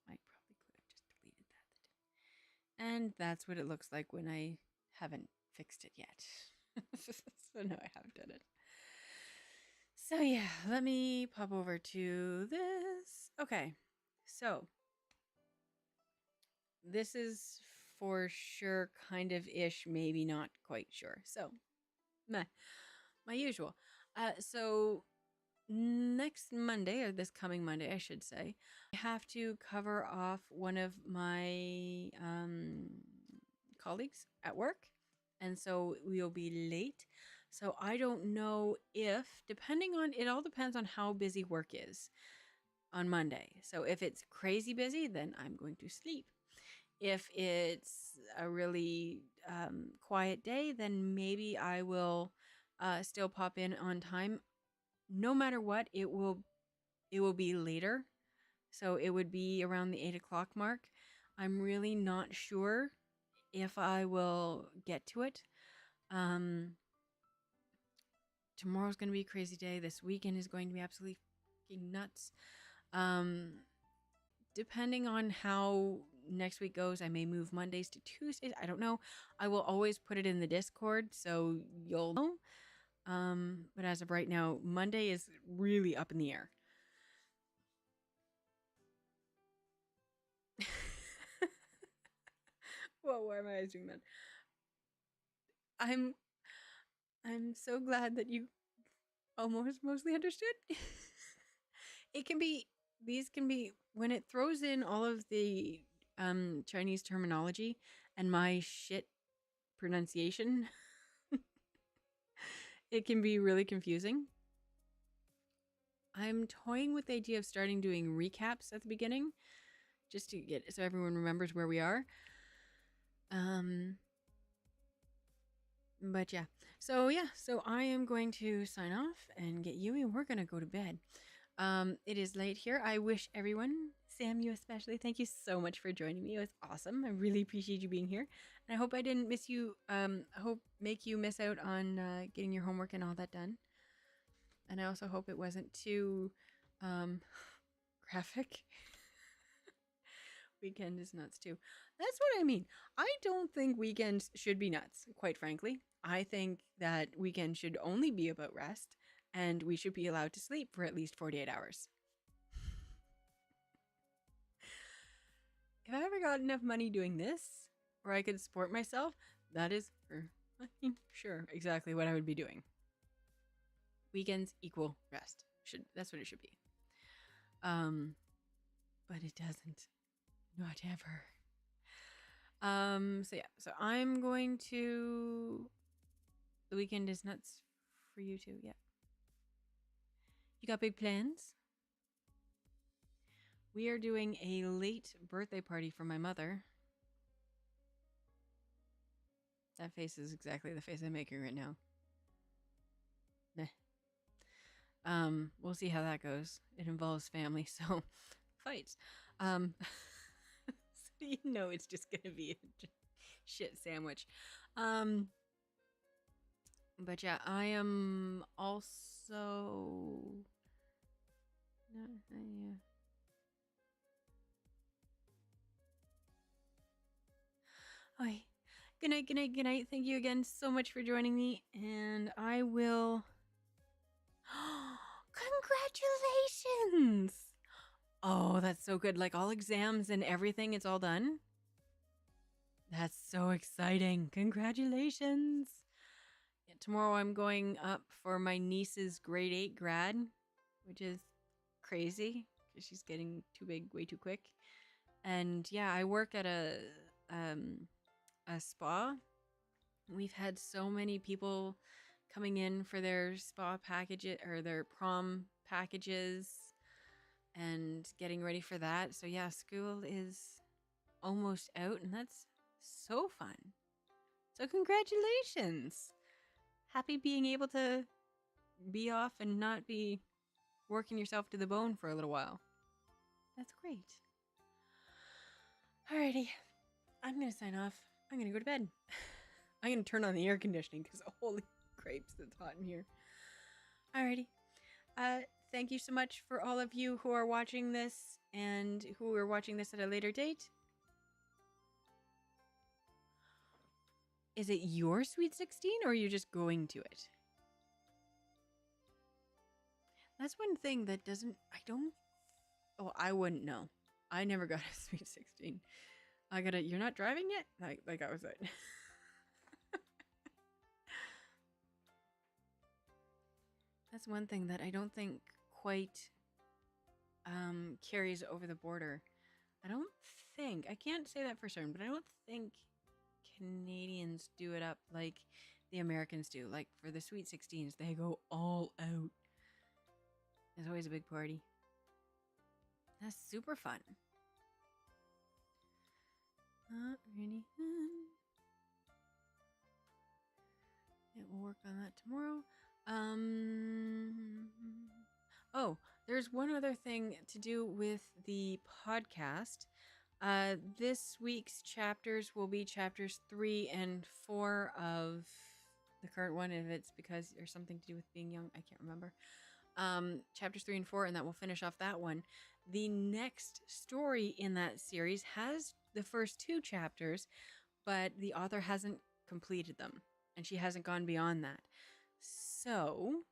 S1: I probably could have just deleted that. And that's what it looks like when I haven't fixed it yet. So no, I haven't done it. So yeah, let me pop over to this. Okay, so this is for sure kind of ish, maybe not quite sure. So, meh, my usual. So next Monday, or this coming Monday, I should say, I have to cover off one of my colleagues at work. And so we'll be late. So I don't know if, depending on, it all depends on how busy work is on Monday. So if it's crazy busy, then I'm going to sleep. If it's a really quiet day, then maybe I will still pop in on time. No matter what, it will be later. So it would be around the 8 o'clock mark. I'm really not sure if I will get to it. Tomorrow's going to be a crazy day. This weekend is going to be absolutely fucking nuts. Depending on how next week goes, I may move Mondays to Tuesdays. I don't know. I will always put it in the Discord so you'll know. But as of right now, Monday is really up in the air. Whoa, why am I doing that? I'm so glad that you almost mostly understood. These can be, when it throws in all of the Chinese terminology and my shit pronunciation, it can be really confusing. I'm toying with the idea of starting doing recaps at the beginning, just to get, so everyone remembers where we are. But yeah, so I am going to sign off and get you, and we're gonna go to bed. It is late here. I wish everyone, Sam, you especially, thank you so much for joining me. It was awesome. I really appreciate you being here, and I hope I didn't miss you. I hope make you miss out on getting your homework and all that done. And I also hope it wasn't too graphic. Weekend is nuts too. That's what I mean. I don't think weekends should be nuts, quite frankly. I think that weekends should only be about rest, and we should be allowed to sleep for at least 48 hours. If I ever got enough money doing this, or I could support myself, that is for sure exactly what I would be doing. Weekends equal rest. That's what it should be. But it doesn't. Not ever. So I'm going to. The weekend is nuts for you too. Yeah. You got big plans? We are doing a late birthday party for my mother. That face is exactly the face I'm making right now. Nah. We'll see how that goes. It involves family, so fights. So you know it's just gonna be a shit sandwich. But yeah, I am also. Yeah. Okay. Good night, good night, good night. Thank you again so much for joining me, and I will. Congratulations! Oh, that's so good. Like all exams and everything, it's all done? That's so exciting. Congratulations. Yeah, tomorrow I'm going up for my niece's grade 8 grad, which is crazy because she's getting too big way too quick. And yeah, I work at a spa. We've had so many people coming in for their spa packages or their prom packages and getting ready for that. So yeah, school is almost out, and that's so fun. So congratulations. Happy being able to be off and not be working yourself to the bone for a little while. That's great. Alrighty. I'm going to sign off. I'm going to go to bed. I'm going to turn on the air conditioning because holy crapes, it's hot in here. Alrighty. Thank you so much for all of you who are watching this and who are watching this at a later date. Is it your Sweet 16 or are you just going to it? That's one thing that I wouldn't know. I never got a Sweet 16. You're not driving yet? Like I was it. That's one thing that I don't think quite carries over the border. I can't say that for certain, but I don't think Canadians do it up like the Americans do. Like for the Sweet 16s, they go all out. There's always a big party. That's super fun. Not really fun. Yeah, we'll work on that tomorrow. Oh, there's one other thing to do with the podcast. This week's chapters will be chapters 3 and 4 of the current one. If it's because there's something to do with being young, I can't remember. Chapters 3 and 4, and that will finish off that one. The next story in that series has the first 2 chapters, but the author hasn't completed them, and she hasn't gone beyond that. So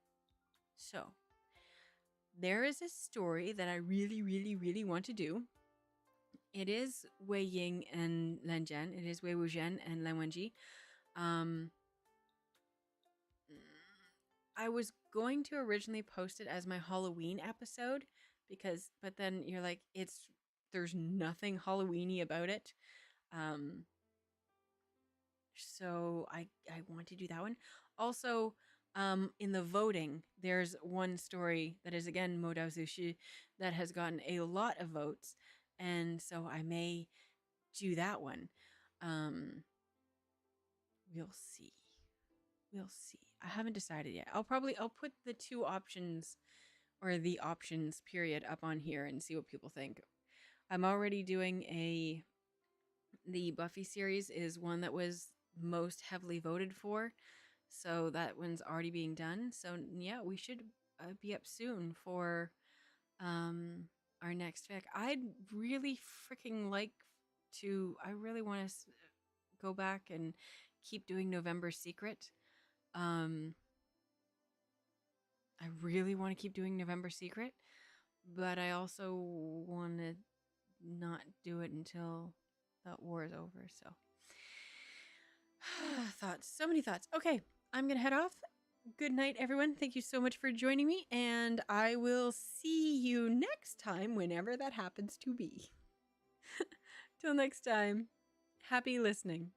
S1: there is a story that I really, really, really want to do. It is Wei Ying and Lan Jian. It is Wei Wujian and Lan Wenji. I was going to originally post it as my Halloween episode but then you're like, there's nothing Halloween-y about it. So I want to do that one. Also, in the voting, there's one story that is again Modao Zushi that has gotten a lot of votes, and so I may do that one. We'll see. I haven't decided yet. I'll put the 2 options or the options period up on here and see what people think. I'm already doing the Buffy series is one that was most heavily voted for. So that one's already being done. So yeah, we should be up soon for our next fic. I'd really freaking like to. I really want to go back and keep doing November Secret. I really want to keep doing November Secret, but I also want to not do it until that war is over. So thoughts, so many thoughts. Okay, I'm gonna head off. Good night, everyone. Thank you so much for joining me, and I will see you next time, whenever that happens to be. Till next time, happy listening.